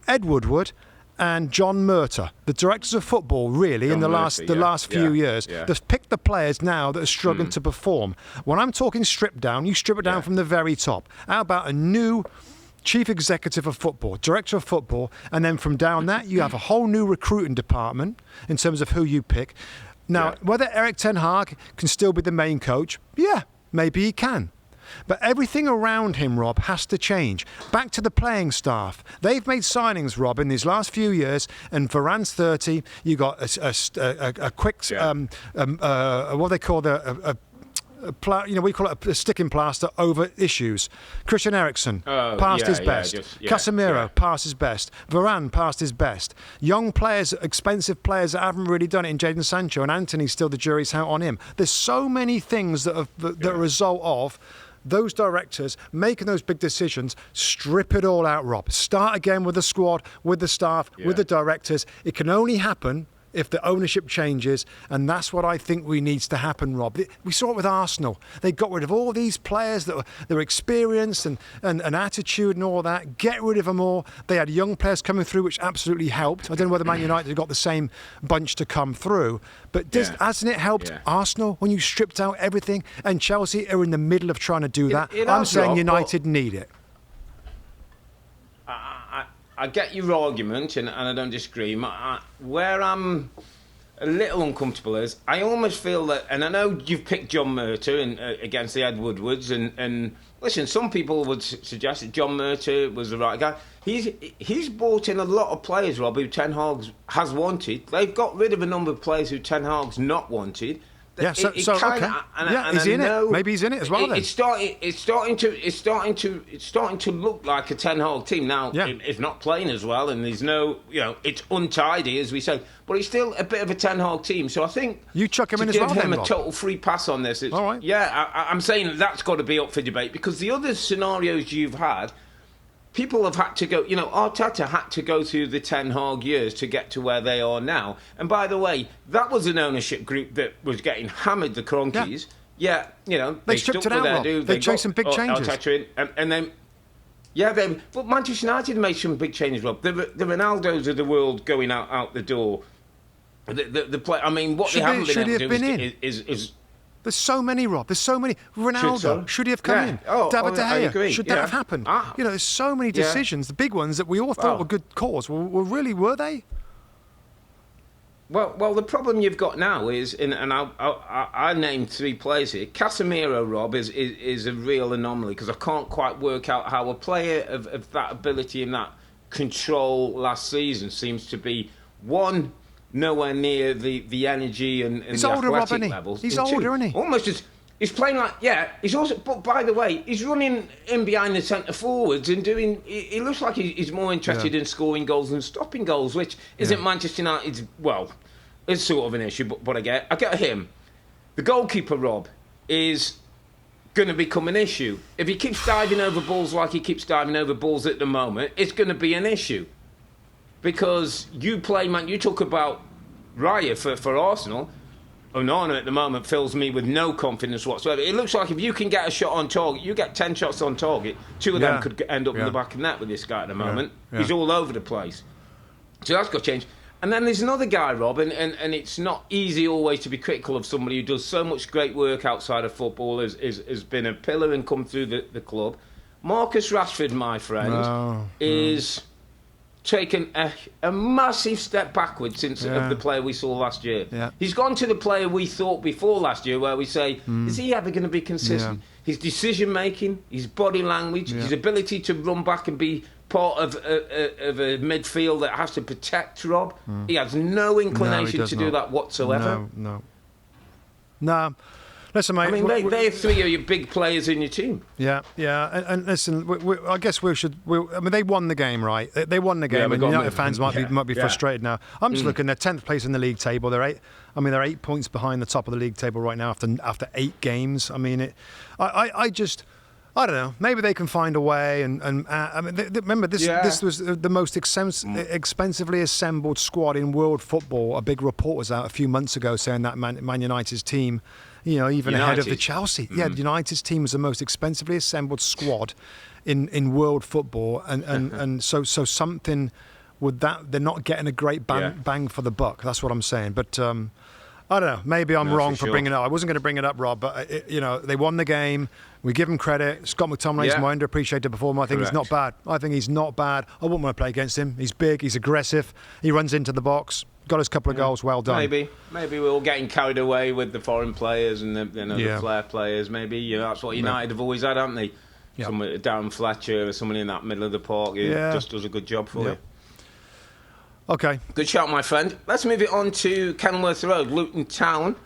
Ed Woodward and John Murtagh, the directors of football, really, in the last few years, they've picked the players now that are struggling to perform. When I'm talking strip down, you strip it down from the very top. How about a new chief executive of football, director of football, and then from down that, you have a whole new recruiting department in terms of who you pick. Now, whether Erik Ten Hag can still be the main coach, maybe he can. But everything around him, Rob, has to change. Back to the playing staff. They've made signings, Rob, in these last few years, and Varane's 30. You got a quick, what they call we call it a sticking plaster over issues. Christian Eriksen passed his best. Casemiro passed his best. Varane passed his best. Young players, expensive players that haven't really done it in Jadon Sancho, and Anthony's still the jury's out on him. There's so many things that are a result of those directors making those big decisions. Strip it all out, Rob. Start again with the squad, with the staff, with the directors. It can only happen if the ownership changes, and that's what I think needs to happen, Rob. We saw it with Arsenal. They got rid of all these players that were experienced and attitude and all that. Get rid of them all. They had young players coming through, which absolutely helped. I don't know whether Man United got the same bunch to come through, but hasn't it helped Arsenal when you stripped out everything? And Chelsea are in the middle of trying to do that. I'm saying United need it. I get your argument, and I don't disagree. Where I'm a little uncomfortable is, I almost feel that, and I know you've picked John Murtough against the Ed Woodwards, and listen, some people would suggest that John Murtough was the right guy. He's brought in a lot of players, Rob, who Ten Hag has wanted. They've got rid of a number of players who Ten Hag's not wanted. Yeah, okay. Is he in it? Maybe he's in it as well. Then it's starting to look like a Ten Hag team now. Yeah. It's not playing as well, and there's no, it's untidy as we say, but it's still a bit of a Ten Hag team. So I think you chuck him in as well. Give him a total free pass on this. All right. Yeah, I'm saying that's got to be up for debate, because the other scenarios you've had, people have had to go, Arteta had to go through the Ten Hag years to get to where they are now. And by the way, that was an ownership group that was getting hammered, the Cronkies. Yeah, they stripped it out, Rob. They changed some big changes. Arteta in, and then, but Manchester United made some big changes, Rob. The Ronaldos of the world going out the door. The play. I mean, what they haven't been able to do is there's so many, Rob. There's so many. Ronaldo, should he have come in? David De Gea, should that have happened? There's so many decisions, the big ones that we all thought were good calls. Were they? Well, the problem you've got now is, and I named 3 players here. Casemiro, Rob, is a real anomaly, because I can't quite work out how a player of that ability and that control last season seems to be, one, nowhere near the energy and he's the older, athletic Rob, levels. He's older, isn't he? Almost as he's playing like he's also. But by the way, he's running in behind the centre forwards and doing. He looks like he's more interested in scoring goals than stopping goals, which isn't Manchester United's. Well, it's sort of an issue, but I get him. The goalkeeper, Rob, is going to become an issue if he keeps diving over balls like he keeps diving over balls at the moment. It's going to be an issue. Because you talk about Raya for Arsenal. Onana at the moment fills me with no confidence whatsoever. It looks like if you can get a shot on target, you get 10 shots on target, 2 of them could end up in the back of the net with this guy at the moment. He's all over the place. So that's got to change. And then there's another guy, Rob, and it's not easy always to be critical of somebody who does so much great work outside of football, has been a pillar and come through the club. Marcus Rashford, my friend, is taken a massive step backwards since of the player we saw last year. Yeah. He's gone to the player we thought before last year, where we say, is he ever going to be consistent? Yeah. His decision making, his body language, his ability to run back and be part of a midfield that has to protect Rob. He has no inclination to do that whatsoever. No. Listen, mate. I mean, they're 3 of your big players in your team. Yeah. And listen, I guess we should. They won the game, right? They won the game, and United fans might be frustrated now. I'm just looking. They're 10th place in the league table. They're 8 points behind the top of the league table right now after 8 games. I mean, I don't know. Maybe they can find a way. And I mean, remember, this was the most expensively assembled squad in world football. A big report was out a few months ago saying that Man United's team, even ahead of the Chelsea. Yeah, United's team was the most expensively assembled squad in world football, and so something with that, they're not getting a great bang for the buck. That's what I'm saying. But I don't know. Maybe I'm wrong for bringing it up. I wasn't going to bring it up, Rob, but they won the game. We give him credit. Scott McTominay's my underappreciated performer. I think he's not bad. I wouldn't want to play against him. He's big. He's aggressive. He runs into the box. Got his couple of goals. Well done. Maybe we're all getting carried away with the foreign players and the flair players. Maybe that's what United have always had, haven't they? Yep. Someone, Darren Fletcher or someone in that middle of the park who just does a good job for you. Okay. Good shout, my friend. Let's move it on to Kenilworth Road. Luton Town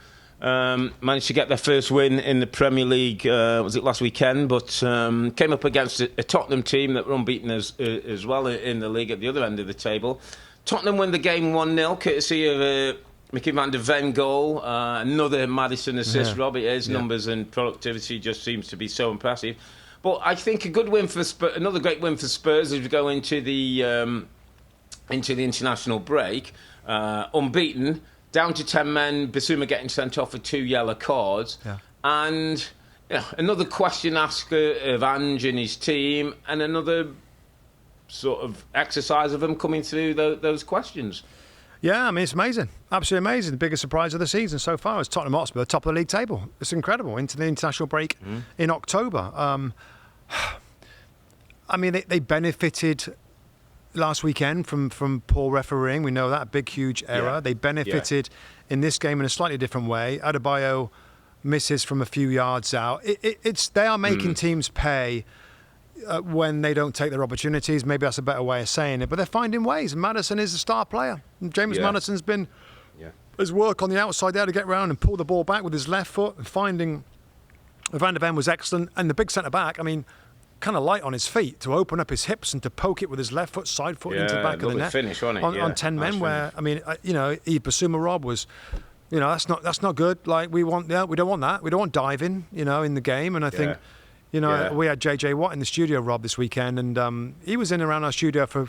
managed to get their first win in the Premier League, was it last weekend? But came up against a Tottenham team that were unbeaten as well in the league at the other end of the table. Tottenham win the game 1-0, courtesy of Mickey van der Ven goal. Another Maddison assist, Robbie. His numbers and productivity just seems to be so impressive. But I think a good win for Spurs, another great win for Spurs as we go into the international break. unbeaten, down to 10 men, Bissouma getting sent off for 2 yellow cards. Yeah. And another question asked of Ange and his team, and another sort of exercise of them coming through those questions. Yeah, I mean, it's amazing. Absolutely amazing. The biggest surprise of the season so far is Tottenham Hotspur, top of the league table. It's incredible. Into the international break in October. I mean, they benefited last weekend from poor refereeing. We know that, a big, huge error. Yeah. They benefited in this game in a slightly different way. Adebayo misses from a few yards out. They are making teams pay when they don't take their opportunities. Maybe that's a better way of saying it, but they're finding ways. Maddison is a star player. James Maddison's been his work on the outside there to get round and pull the ball back with his left foot, and finding Van der Ven was excellent. And the big centre back, I mean, kind of light on his feet to open up his hips and to poke it with his left foot, side foot into the back of the net. Finish, wasn't it? On 10 men, where I mean, Bissouma Rob was, that's not good. Like we don't want that. We don't want diving, in the game. And I think. We had JJ Watt in the studio, Rob, this weekend, and he was in around our studio for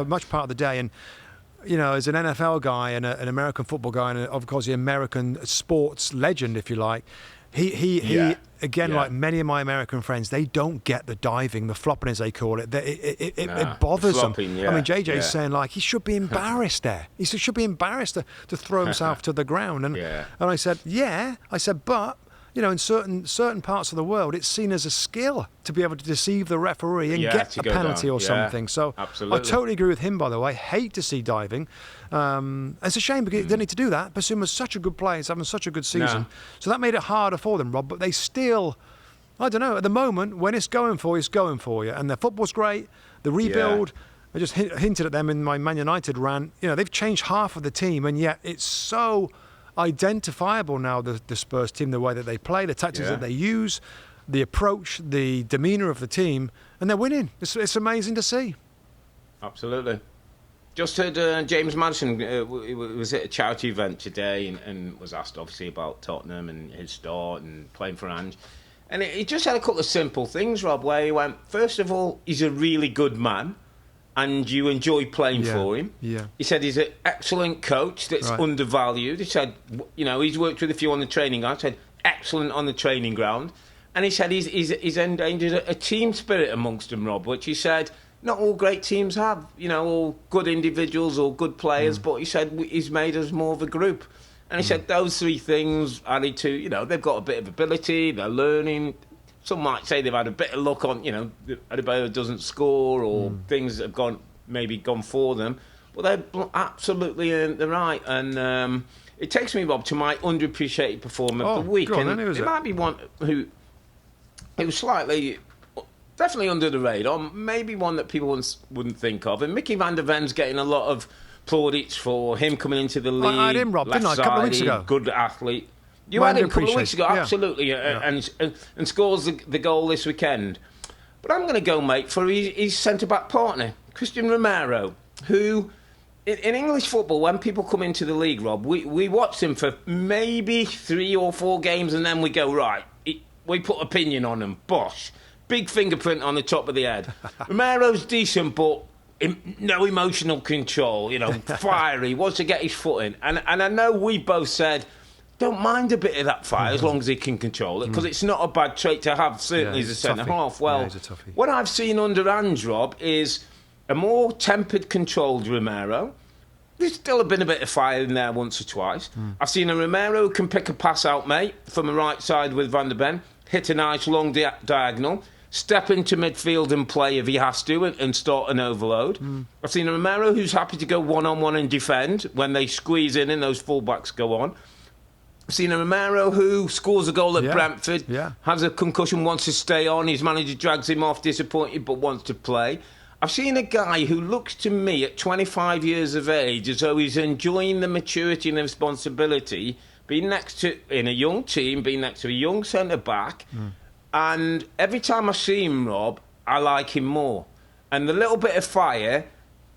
much part of the day. And, as an NFL guy and an American football guy and, of course, the American sports legend, if you like, he like many of my American friends, they don't get the diving, the flopping as they call it. It bothers them. Yeah, I mean, JJ's saying, like, he should be embarrassed there. He should be embarrassed to throw himself to the ground. And I said, but... in certain parts of the world, it's seen as a skill to be able to deceive the referee and get a penalty or something. So absolutely. I totally agree with him, by the way. Hate to see diving. It's a shame because they need to do that. Bissouma's such a good player. He's having such a good season. So that made it harder for them, Rob. But they still, I don't know, at the moment, when it's going for you. And their football's great. The rebuild, I just hinted at them in my Man United rant. They've changed half of the team, and yet it's so identifiable now, the Spurs team, the way that they play, the tactics that they use, the approach, the demeanour of the team, and they're winning. It's amazing to see. Absolutely. Just heard James Maddison was at a charity event today and was asked obviously about Tottenham and his start and playing for Ange. And he just had a couple of simple things, Rob, where he went, first of all, he's a really good man and you enjoy playing for him. Yeah. He said he's an excellent coach that's undervalued. He said, he's worked with a few on the training ground. He said, excellent on the training ground. And he said he's endangered a team spirit amongst them, Rob, which he said not all great teams have, all good individuals or good players, but he said he's made us more of a group. And he said those three things added to, they've got a bit of ability, they're learning. Some might say they've had a bit of luck on, Adebayo doesn't score or things have gone for them. But they're absolutely earned the right. And it takes me, Rob, to my underappreciated performer of the week. It might be one who was slightly, definitely under the radar, maybe one that people wouldn't think of. And Mickey van der Ven's getting a lot of plaudits for him coming into the league. I had him, Rob, didn't I? A couple of weeks ago. Good athlete. You had him a couple of weeks ago, absolutely, and scores the goal this weekend. But I'm going to go, mate, for his centre-back partner, Christian Romero, who, in English football, when people come into the league, Rob, we watch them for maybe 3 or 4 games, and then we go, right, we put opinion on them, bosh. Big fingerprint on the top of the head. Romero's decent, but no emotional control, fiery, wants to get his foot in. And I know we both said, don't mind a bit of that fire as long as he can control it, because it's not a bad trait to have, certainly as a centre-half. Well, what I've seen under Ange, Rob, is a more tempered, controlled Romero. There's still been a bit of fire in there once or twice. I've seen a Romero who can pick a pass out, mate, from the right side with Van der Ven, hit a nice long diagonal, step into midfield and play if he has to and start an overload. I've seen a Romero who's happy to go one-on-one and defend when they squeeze in and those full-backs go on. I've seen a Romero who scores a goal at Brentford, has a concussion, wants to stay on. His manager drags him off, disappointed, but wants to play. I've seen a guy who looks to me at 25 years of age as though he's enjoying the maturity and the responsibility, being next to, in a young team, being next to a young centre-back. And every time I see him, Rob, I like him more. And the little bit of fire,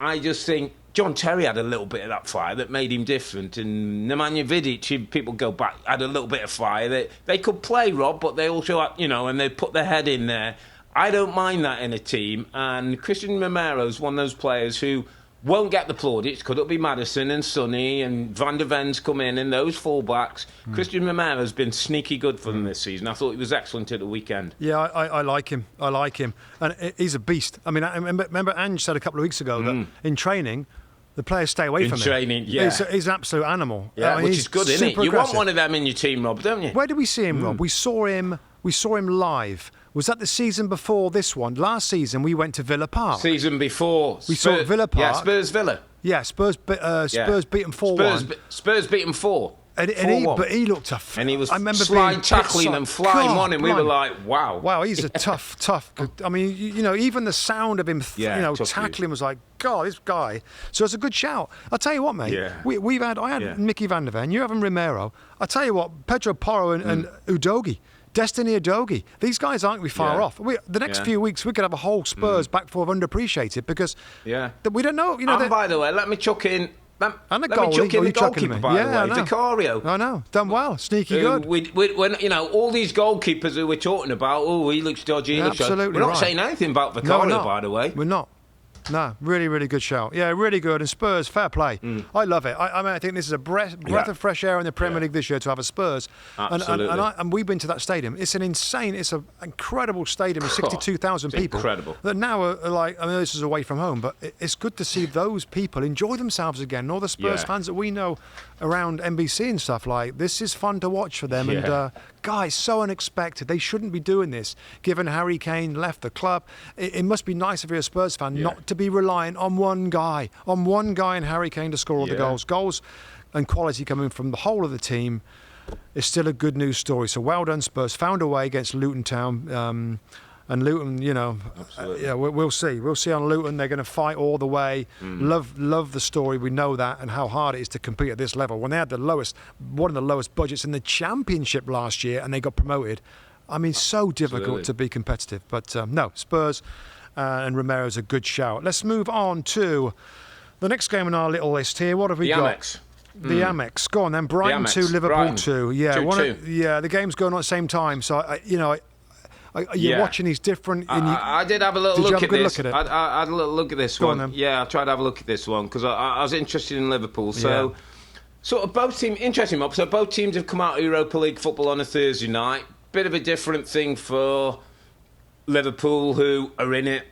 I just think, John Terry had a little bit of that fire that made him different, and Nemanja Vidic, if people go back, had a little bit of fire. They could play, Rob, but they also had, and they put their head in there. I don't mind that in a team, and Christian Romero's one of those players who won't get the plaudits. Could it be Maddison and Sonny and Van der Ven's come in and those full-backs? Christian Romero's been sneaky good for them this season. I thought he was excellent at the weekend. Yeah, I like him. I like him. And he's a beast. I mean, I remember Ange said a couple of weeks ago that in training, the players stay away from him. In training, yeah. He's an absolute animal. Yeah, which is good, isn't it? You want one of them in your team, Rob, don't you? Where did we see him, Rob? We saw him live. Was that the season before this one? Last season, we went to Villa Park. Season before. We saw Villa Park. Yeah, Spurs Villa. Yeah, Spurs beat them 4-1. Spurs beat them 4. But he looked tough. And he was slide tackling and flying on him. We were like, wow. Wow, he's a tough. I mean, even the sound of him, tackling was like, God, this guy. So it's a good shout. I'll tell you what, mate. Yeah. I had Mickey Van der Ven. You have him Romero. I'll tell you what, Pedro Porro and Udogie. Destiny Udogie. These guys aren't going to be far off. The next few weeks, we could have a whole Spurs back four underappreciated because we don't know. And by the way, let me chuck in. And the goalkeeper, by the way, Vicario. I know, done well, sneaky good. When all these goalkeepers who we're talking about, he looks dodgy. Absolutely, we're not saying anything about Vicario, by the way. We're not. No, really, really good shout. Yeah, really good. And Spurs, fair play. I love it. I think this is a breath of fresh air in the Premier League this year to have a Spurs. Absolutely. And we've been to that stadium. It's an incredible stadium with 62,000 people. Incredible. That now are like, I mean, this is away from home, but it's good to see those people enjoy themselves again. And all the Spurs fans that we know around NBC and stuff, like, this is fun to watch for them. And guys, so unexpected. They shouldn't be doing this, given Harry Kane left the club. It must be nice if you're a Spurs fan not to be reliant on one guy in Harry Kane to score all the goals and quality coming from the whole of the team. Is still a good news story. So well done, Spurs. Found a way against Luton Town. And Luton, we'll see. We'll see on Luton. They're going to fight all the way. Love the story. We know that and how hard it is to compete at this level. When they had one of the lowest budgets in the Championship last year and they got promoted, I mean, so difficult to be competitive. But no, Spurs and Romero's a good shout. Let's move on to the next game on our little list here. What have we got? Amex. The Amex. Go on then. Brighton 2, Liverpool 2. Yeah, 2-2. The game's going on at the same time. So, you're watching these different. I did have a little look at this. I had a little look at this one. On, yeah, I tried to have a look at this one because I was interested in Liverpool. So, sort of both teams, interesting mob. So both teams have come out of Europa League football on a Thursday night. Bit of a different thing for Liverpool, who are in it.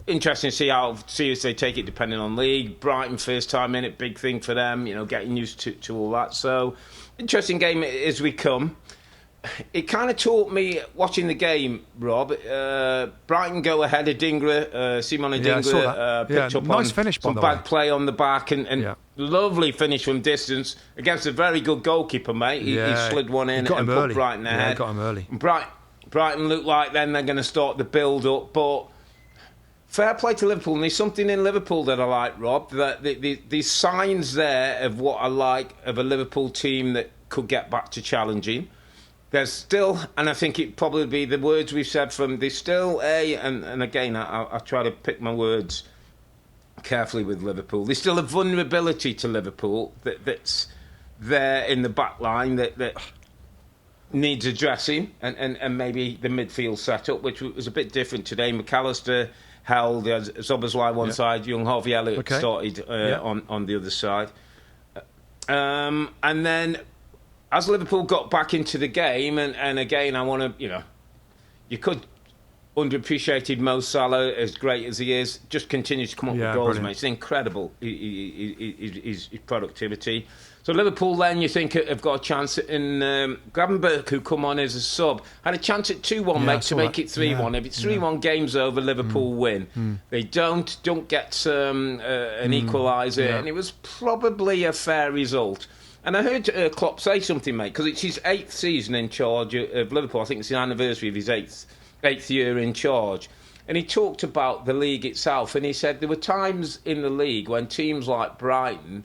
Interesting to see how serious they take it depending on league. Brighton first time in it, big thing for them, getting used to all that. So, interesting game as we come. It kind of taught me, watching the game, Rob, Brighton go ahead of Dingra, Simone Dingra, picked up nice finish, some bad play on the back and lovely finish from distance against a very good goalkeeper, mate. He slid one in and put Brighton ahead. Yeah, got him early. Brighton looked like then they're going to start the build-up, but fair play to Liverpool. And there's something in Liverpool that I like, Rob, that these signs there of what I like of a Liverpool team that could get back to challenging. There's still, and I think it probably be the words we've said from, there's still and again, I try to pick my words carefully with Liverpool. There's still a vulnerability to Liverpool that's there in the back line that needs addressing, and maybe the midfield setup, which was a bit different today. McAllister held, Szoboszlai one side, young Harvey Elliott started on the other side. And then as Liverpool got back into the game, and again, I want to, you could underappreciated Mo Salah, as great as he is, just continues to come up with goals, brilliant. Mate. It's incredible, his productivity. So Liverpool then, you think, have got a chance in Gravenberch, who come on as a sub, had a chance at 2-1, mate, to make it 3-1. If it's 3-1, game's over, Liverpool win. They don't get an equalizer, and it was probably a fair result. And I heard Klopp say something, mate, because it's his 8th season in charge of Liverpool. I think it's the anniversary of his 8th year in charge. And he talked about the league itself, and he said there were times in the league when teams like Brighton,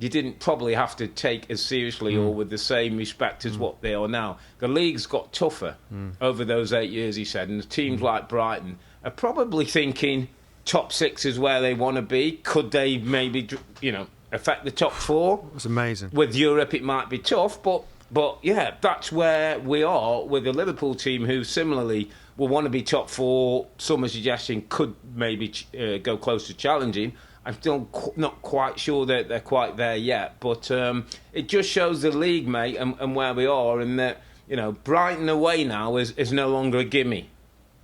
you didn't probably have to take as seriously or with the same respect as what they are now. The league's got tougher over those 8 years, he said, and the teams like Brighton are probably thinking top 6 is where they want to be. Could they maybe, affect the top 4? It's amazing. With Europe, it might be tough, but yeah, that's where we are with a Liverpool team who similarly will want to be top 4. Some are suggesting could maybe go close to challenging. I'm still not quite sure that they're quite there yet. But it just shows the league, mate, and where we are, and that, you know, Brighton away now is no longer a gimme.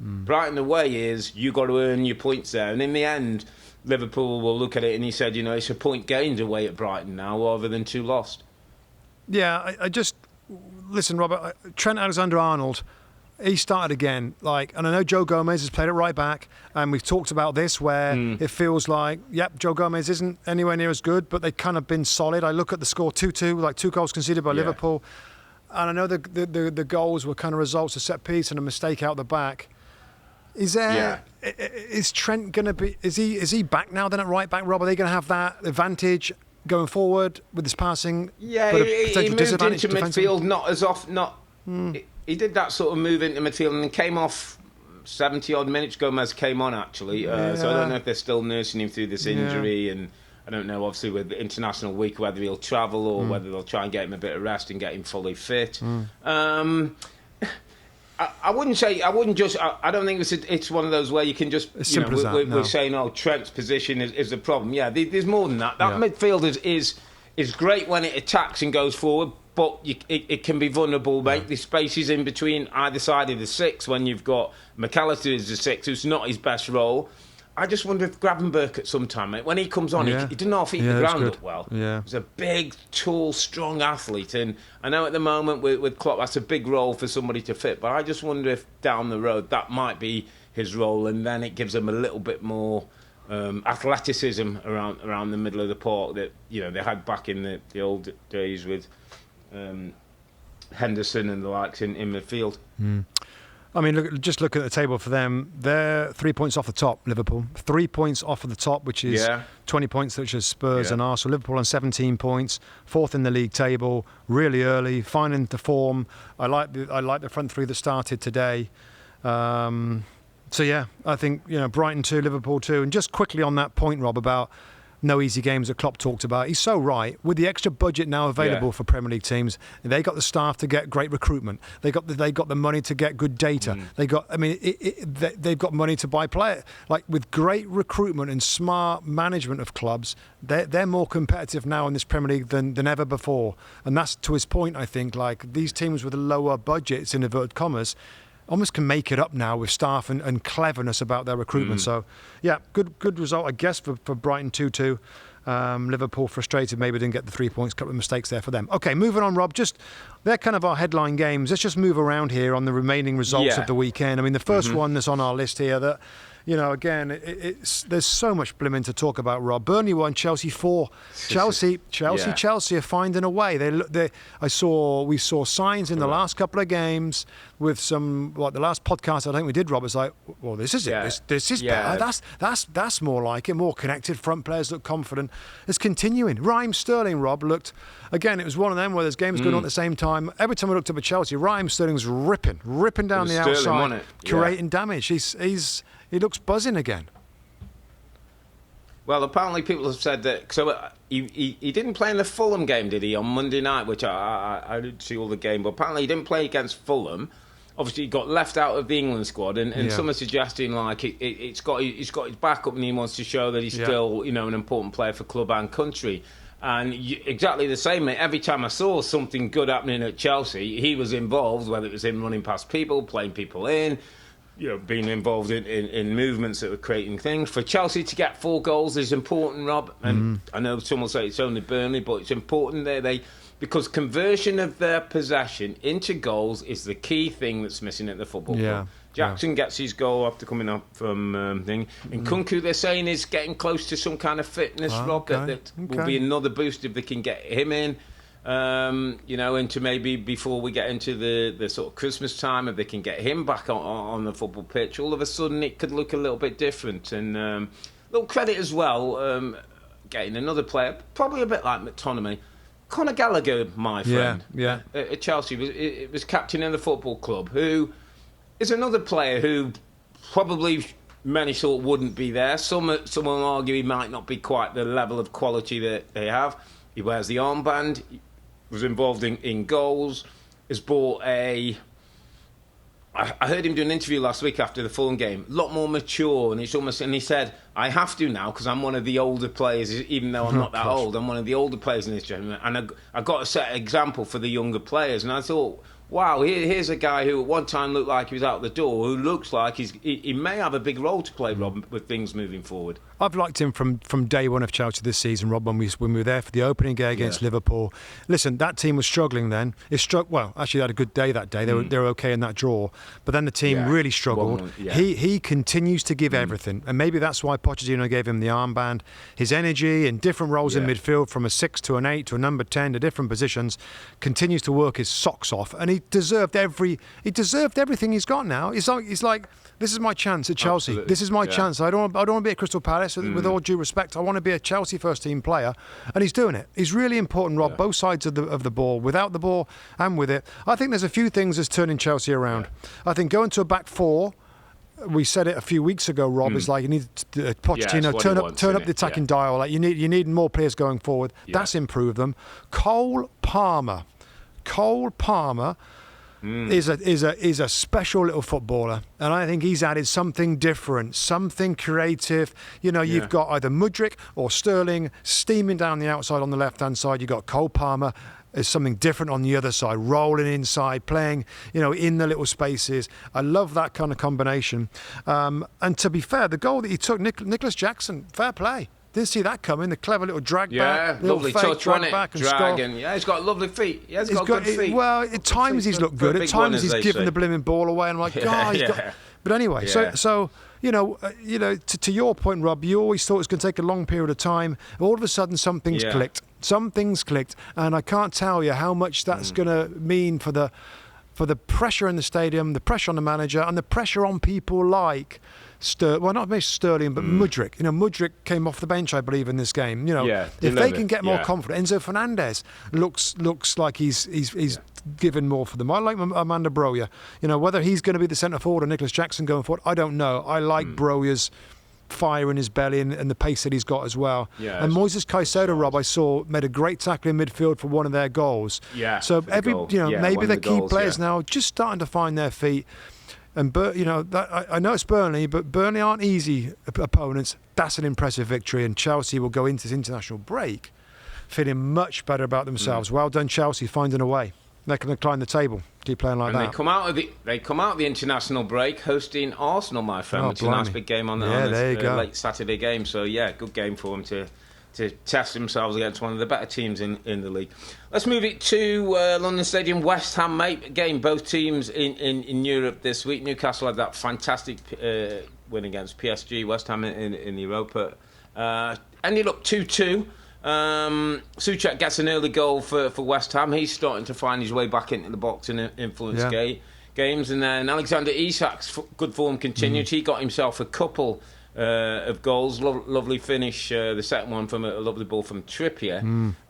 Brighton away is, you got to earn your points there. And in the end, Liverpool will look at it, and he said, you know, it's a point gained away at Brighton now rather than 2 lost. Yeah, I just... Listen, Robert, Trent Alexander-Arnold, he started again. And I know Joe Gomez has played it right back, and we've talked about this where it feels like, Joe Gomez isn't anywhere near as good, but they've kind of been solid. I look at the score 2-2, like 2 goals conceded by Liverpool, and I know the goals were kind of results of set piece and a mistake out the back. Is Trent going to be? Is he back now? Then at right back, Rob, are they going to have that advantage going forward with his passing? Yeah, he moved into midfield not as often. He did that sort of move into midfield and came off 70 odd minutes. Gomez came on actually, so I don't know if they're still nursing him through this injury, and I don't know obviously with the international week whether he'll travel or whether they'll try and get him a bit of rest and get him fully fit. I wouldn't just. I don't think it's one of those where you can just. We're saying, Trent's position is the problem. Yeah, there's more than that. That midfield is great when it attacks and goes forward, but it can be vulnerable, mate. The spaces in between either side of the 6 when you've got McAllister as the 6, who's not his best role. I just wonder if Gravenberch at some time, mate, when he comes on, he didn't half eat the ground up well. Yeah. He's a big, tall, strong athlete. And I know at the moment with Klopp, that's a big role for somebody to fit. But I just wonder if down the road that might be his role. And then it gives him a little bit more athleticism around the middle of the park that, you know, they had back in the old days with Henderson and the likes in midfield. I mean, look at the table for them. They're 3 points off the top, Liverpool. 3 points off of the top, which is 20 points, which is Spurs and Arsenal. Liverpool on 17 points, 4th in the league table, really early, finding the form. I like the front 3 that started today. I think, you know, Brighton 2, Liverpool 2. And just quickly on that point, Rob, about no easy games that Klopp talked about. He's so right. With the extra budget now available for Premier League teams, they got the staff to get great recruitment. They got the money to get good data. They've got money to buy players. Like, with great recruitment and smart management of clubs, they're more competitive now in this Premier League than ever before. And that's to his point, I think. Like, these teams with lower budgets, in inverted commas, almost can make it up now with staff and cleverness about their recruitment. So, good result, I guess, for Brighton 2-2. Liverpool frustrated, maybe didn't get the 3 points, couple of mistakes there for them. Okay, moving on, Rob. They're kind of our headline games. Let's just move around here on the remaining results of the weekend. I mean, the first one that's on our list here that, you know, again, there's so much blimmin' to talk about, Rob. Burnley 1, Chelsea 4. Chelsea are finding a way. We saw signs in the last couple of games with some, the last podcast I think we did, Rob, was like, well, this is it. This is better. That's more like it. More connected. Front players look confident. It's continuing. Raheem Sterling, Rob, looked, again, it was one of them where there's games going on at the same time. Every time I looked up at Chelsea, Raheem Sterling's ripping down the outside, creating damage. He looks buzzing again. Well, apparently people have said that. So he didn't play in the Fulham game, did he, on Monday night? Which I didn't see all the game, but apparently he didn't play against Fulham. Obviously, he got left out of the England squad, and some are suggesting like he's got his backup, and he wants to show that he's still, you know, an important player for club and country. And exactly the same, mate. Every time I saw something good happening at Chelsea, he was involved, whether it was him running past people, playing people in, you know, being involved in movements that were creating things. For Chelsea to get 4 goals is important, Rob. And I know some will say it's only Burnley, but it's important because conversion of their possession into goals is the key thing that's missing at the football club. Jackson gets his goal after coming up from thing. And Kunku, they're saying, is getting close to some kind of fitness, Rob, that will be another boost if they can get him in. You know, into maybe before we get into the sort of Christmas time, if they can get him back on the football pitch, all of a sudden it could look a little bit different. And little credit as well, getting another player, probably a bit like McTominay, Conor Gallagher, my friend, at Chelsea, was captain in the football club, who is another player who probably many thought wouldn't be there. Some will argue he might not be quite the level of quality that they have. He wears the armband, was involved in goals, has bought a I heard him do an interview last week after the Fulham game, a lot more mature, and he said, I have to now because I'm one of the older players, even though I'm not that old, I'm one of the older players in this generation, and I got to set an example for the younger players. And I thought, wow, here's a guy who at one time looked like he was out the door, who looks like he may have a big role to play, Rob, with things moving forward. I've liked him from day one of Chelsea this season, Rob, when we were there for the opening game against Liverpool. Listen, that team was struggling then. Well, actually, they had a good day that day. They were okay in that draw. But then the team really struggled. He continues to give everything. And maybe that's why Pochettino gave him the armband. His energy in different roles in midfield, from a 6 to an 8 to a number 10 to different positions, continues to work his socks off. And he deserved everything he's got now. He's like, this is my chance at Chelsea. Absolutely. This is my chance. I don't want to be at Crystal Palace. With all due respect, I want to be a Chelsea first team player, and he's doing it. He's really important, Rob, both sides of the ball, without the ball and with it. I think there's a few things that's turning Chelsea around. I think going to a back four, we said it a few weeks ago, Rob, is like you need Pochettino turn up the attacking dial. Like you need more players going forward. That's improved them. Cole Palmer is a special little footballer, and I think he's added something different, something creative. You've got either Mudryk or Sterling steaming down the outside on the left-hand side. You've got Cole Palmer is something different on the other side, rolling inside, playing, in the little spaces. I love that kind of combination. And to be fair, the goal that he took, Nicholas Jackson, fair play. Didn't see that coming. The clever little drag back, lovely touch, drag back and dragon. Yeah, he's got lovely feet. Yeah, he's got good feet. Well, at times he's looked good. At times he's given the blimmin' ball away, and I'm like, God, he's got. But anyway, so to your point, Rob, you always thought it was going to take a long period of time. All of a sudden, something's clicked. Something's clicked, and I can't tell you how much that's going to mean for the pressure in the stadium, the pressure on the manager, and the pressure on people like not maybe Sterling, but Mudryk. Mudryk came off the bench, I believe, in this game. If they can get more confident, Enzo Fernandez looks like he's given more for them. I like Amanda Broja. Whether he's going to be the centre forward or Nicholas Jackson going forward, I don't know. I like Broja's fire in his belly and the pace that he's got as well. And Moises Caicedo, Rob, I saw made a great tackle in midfield for one of their goals. So maybe the key players now just starting to find their feet. And I know it's Burnley, but Burnley aren't easy opponents. That's an impressive victory, and Chelsea will go into this international break feeling much better about themselves. Well done, Chelsea, finding a way. They're going to climb the table. Keep playing like that. And they come out of the international break hosting Arsenal, my friend, which is a nice big game on this late Saturday game. So good game for them to test themselves against one of the better teams in the league. Let's move it to London Stadium, West Ham, mate. Again, both teams in Europe this week. Newcastle had that fantastic win against PSG. West Ham in the Europa. Ended up 2-2. Souček gets an early goal for West Ham. He's starting to find his way back into the box and influence games. And then Alexander Isak's good form continued. He got himself a couple of goals. Lovely finish, the second one from a lovely ball from Trippier.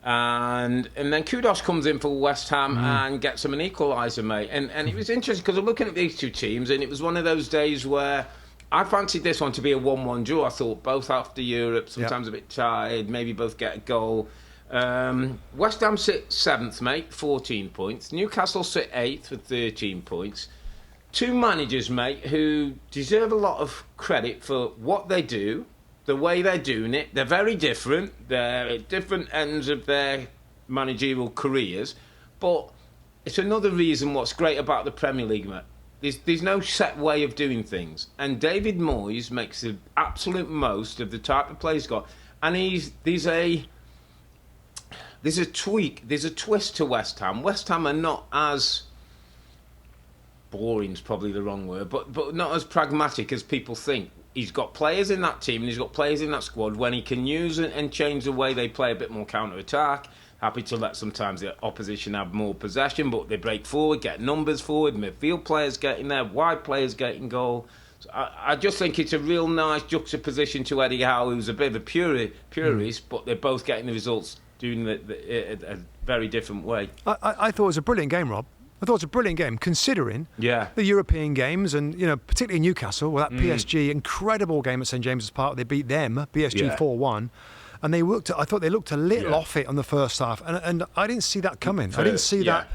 And then Kudus comes in for West Ham and gets him an equaliser, mate. And it was interesting because I'm looking at these two teams, and it was one of those days where I fancied this one to be a 1-1 draw. I thought both after Europe, sometimes a bit tired, maybe both get a goal. West Ham sit 7th, mate, 14 points. Newcastle sit 8th with 13 points. Two managers, mate, who deserve a lot of credit for what they do, the way they're doing it. They're very different. They're at different ends of their managerial careers. But it's another reason what's great about the Premier League, mate. There's no set way of doing things. And David Moyes makes the absolute most of the type of play he's got. And there's a twist to West Ham. West Ham are not as... boring is probably the wrong word, but not as pragmatic as people think. He's got players in that team and he's got players in that squad when he can use and change the way they play, a bit more counter-attack. Happy to let sometimes the opposition have more possession, but they break forward, get numbers forward, midfield players getting there, wide players getting goal. So I just think it's a real nice juxtaposition to Eddie Howe, who's a bit of a purist, but they're both getting the results doing it a very different way. I thought it was a brilliant game, Rob. I thought it was a brilliant game, considering the European games and, particularly Newcastle, with that PSG incredible game at St James's Park. They beat them, PSG 4-1. And I thought they looked a little off it on the first half. And I didn't see that coming. I didn't see that.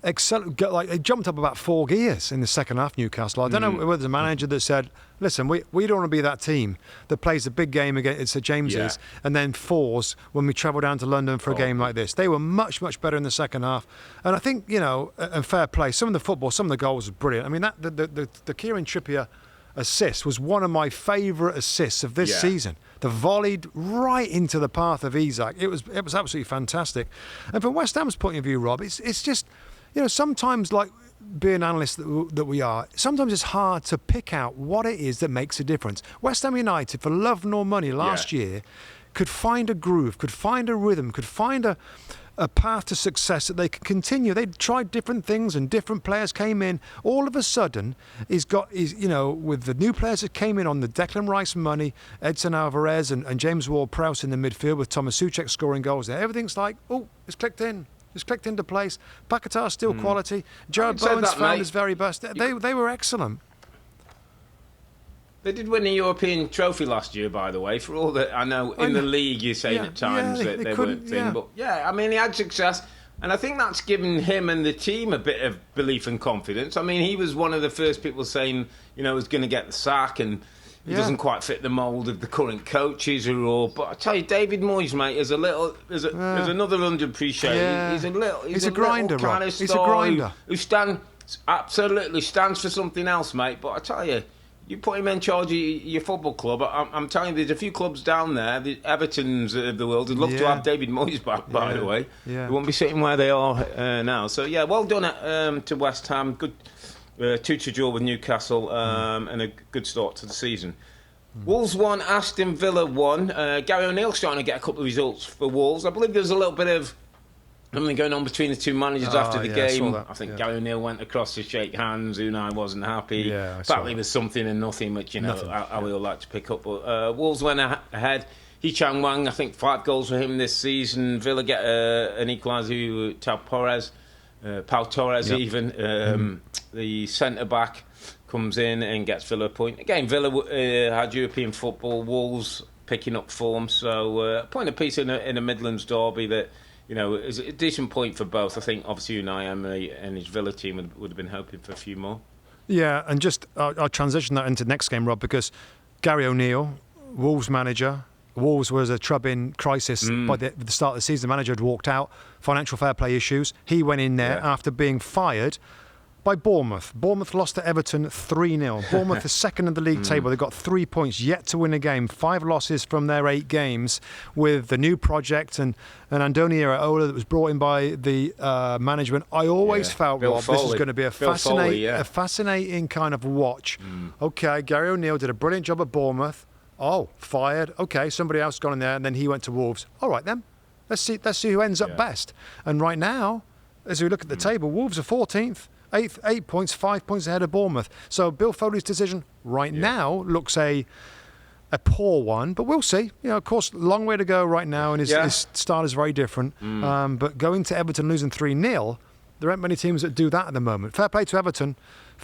they jumped up about 4 gears in the second half, Newcastle. I don't know whether the manager that said, listen, we don't want to be that team that plays a big game against St James's and then falls when we travel down to London for a game like this. They were much, much better in the second half. And I think, and fair play, some of the football, some of the goals were brilliant. I mean, the Kieran Trippier assist was one of my favourite assists of this season. The volleyed right into the path of Isak. It was absolutely fantastic. And from West Ham's point of view, Rob, it's just, sometimes, like being analysts that we are, sometimes it's hard to pick out what it is that makes a difference. West Ham United, for love nor money last year, could find a groove, could find a rhythm, could find a path to success that they could continue. They tried different things and different players came in. All of a sudden, with the new players that came in on the Declan Rice money, Edson Alvarez and James Ward-Prowse in the midfield with Thomas Souček scoring goals there. Everything's like, it's clicked in. It's clicked into place. Paquetá's still quality. Jared Bowen's found his very best. They were excellent. They did win the European trophy last year, by the way. For all that I know, in the league, you're saying at times that they weren't thing. But I mean, he had success. And I think that's given him and the team a bit of belief and confidence. I mean, he was one of the first people saying, he's going to get the sack and he doesn't quite fit the mould of the current coaches or all. But I tell you, David Moyes, mate, is there's another underappreciated. Yeah. He's a grinder, kind Rob. of He's a grinder. Who stands for something else, mate. But I tell you, you put him in charge of your football club. I'm telling you, there's a few clubs down there, the Evertons of the world, who'd love to have David Moyes back, by the way. Yeah. They won't be sitting where they are now. So, well done to West Ham. Good 2-2 draw with Newcastle and a good start to the season. Wolves won, Aston Villa won. Gary O'Neill's starting to get a couple of results for Wolves. I believe there's a little bit of something going on between the two managers after the game. I think Gary O'Neill went across to shake hands. Unai wasn't happy. Apparently there's something and nothing, which I will like to pick up. But Wolves went ahead. Hee Chan Wang, I think 5 goals for him this season. Villa get an equaliser, Pau Torres even. The centre back comes in and gets Villa a point. Again, Villa had European football. Wolves picking up form. So a point apiece in a Midlands derby that. Is a decent point for both. I think, obviously, Unai Emery and his Villa team would have been hoping for a few more. Yeah, and just I'll transition that into the next game, Rob, because Gary O'Neill, Wolves manager, Wolves was a trub-in crisis by the start of the season. The manager had walked out, financial fair play issues. He went in there after being fired by Bournemouth. Bournemouth lost to Everton 3-0. Bournemouth is second in the league table. They've got 3 points, yet to win a game. 5 losses from their 8 games with the new project and Andoni Iraola that was brought in by the management. I always felt, Rob, this was going to be a fascinating kind of watch. Okay, Gary O'Neill did a brilliant job at Bournemouth. Fired. Okay, somebody else got in there, and then he went to Wolves. All right, then. Let's see who ends up best. And right now, as we look at the table, Wolves are 14th. 8 points, 5 points ahead of Bournemouth. So Bill Foley's decision now looks a poor one, but we'll see. Of course, long way to go right now, and his start is very different. But going to Everton losing 3-0, there aren't many teams that do that at the moment. Fair play to Everton.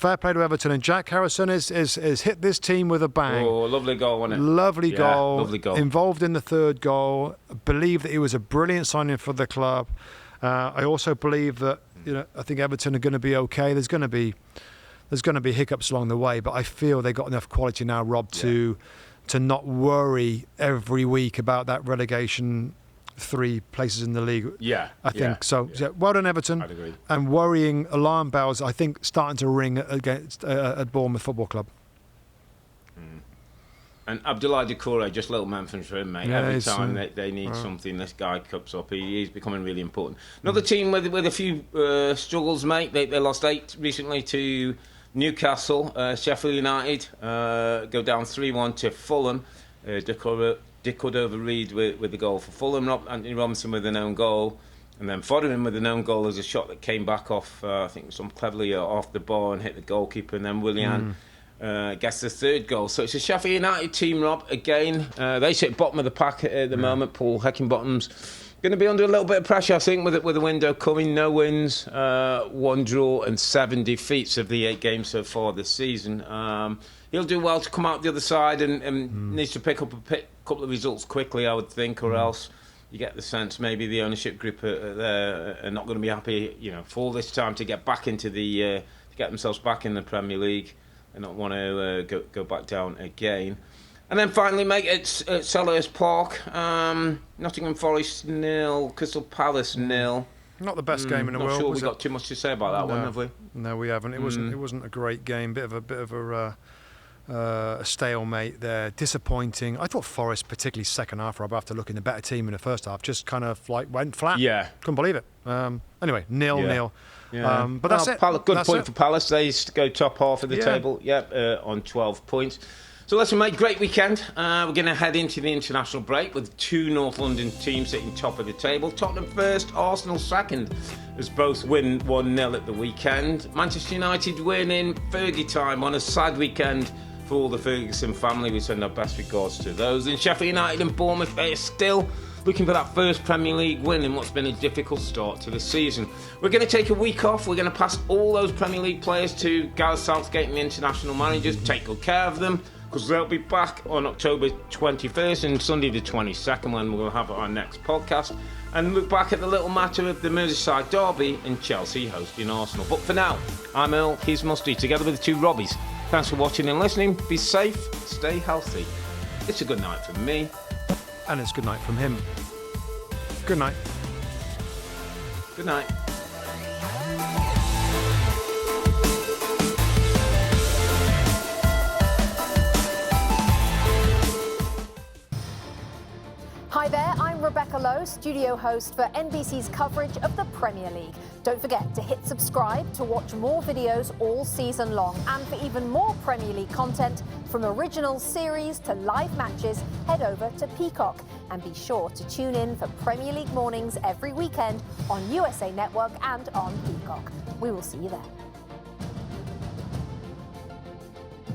And Jack Harrison has hit this team with a bang. Oh, lovely goal, wasn't it? Lovely goal. Involved in the third goal. I believe that he was a brilliant signing for the club. I also believe that I think Everton are going to be okay. There's going to be hiccups along the way, but I feel they've got enough quality now, Rob, to not worry every week about that relegation 3 places in the league. I think so. Yeah, well done, Everton. I'd agree. And worrying alarm bells, I think, starting to ring against at Bournemouth Football Club. And Abdoulaye Doucouré, just a little mention for him, mate. Every time they need something, this guy cups up. He's becoming really important. Another team with a few struggles, mate. They lost 8 recently to Newcastle. Sheffield United go down 3-1 to Fulham. Dick Cordova-Reid with the goal for Fulham. Anthony Robinson with an own goal. And then Fotheringham with an own goal as a shot that came back off, I think, some cleverly off the bar and hit the goalkeeper. And then Willian gets the 3rd goal. So it's a Sheffield United team, Rob, again. They sit bottom of the pack at the moment. Paul Heckingbottom's going to be under a little bit of pressure, I think, with the window coming. No wins, 1 draw and 7 defeats of the 8 games so far this season. He'll do well to come out the other side and needs to pick up a couple of results quickly, I would think, or else you get the sense maybe the ownership group are not going to be happy, for this time to get back into to get themselves back in the Premier League and not want to go back down again. And then finally, mate, it's at Selhurst Park. Nottingham Forest 0, Crystal Palace 0. Not the best game in the world. Not sure we got too much to say about that one, have we? No, we haven't. It wasn't a great game. Bit of a stalemate there. Disappointing. I thought Forest, particularly second half, Rob, after looking the better team in the first half, just kind of went flat. Yeah. Couldn't believe it. Anyway, 0-0. Yeah. But that's it. Good point for Palace. They go top half of the table. On 12 points. So listen, mate, great weekend. We're going to head into the international break with 2 North London teams sitting top of the table. Tottenham first, Arsenal second, as both win 1-0 at the weekend. Manchester United win in Fergie time on a sad weekend for all the Ferguson family. We send our best regards to those. And Sheffield United and Bournemouth, they are still looking for that first Premier League win in what's been a difficult start to the season. We're going to take a week off. We're going to pass all those Premier League players to Gareth Southgate and the international managers. Take good care of them, because they'll be back on October 21st and Sunday the 22nd when we'll have our next podcast and look back at the little matter of the Merseyside derby and Chelsea hosting Arsenal. But for now, I'm Earle, he's Mustoe, together with the 2 Robbies. Thanks for watching and listening. Be safe, stay healthy. It's a good night from me. And it's good night from him. Good night. Good night. Hi there, I'm Rebecca Lowe, studio host for NBC's coverage of the Premier League. Don't forget to hit subscribe to watch more videos all season long. And for even more Premier League content, from original series to live matches, head over to Peacock. And be sure to tune in for Premier League mornings every weekend on USA Network and on Peacock. We will see you there.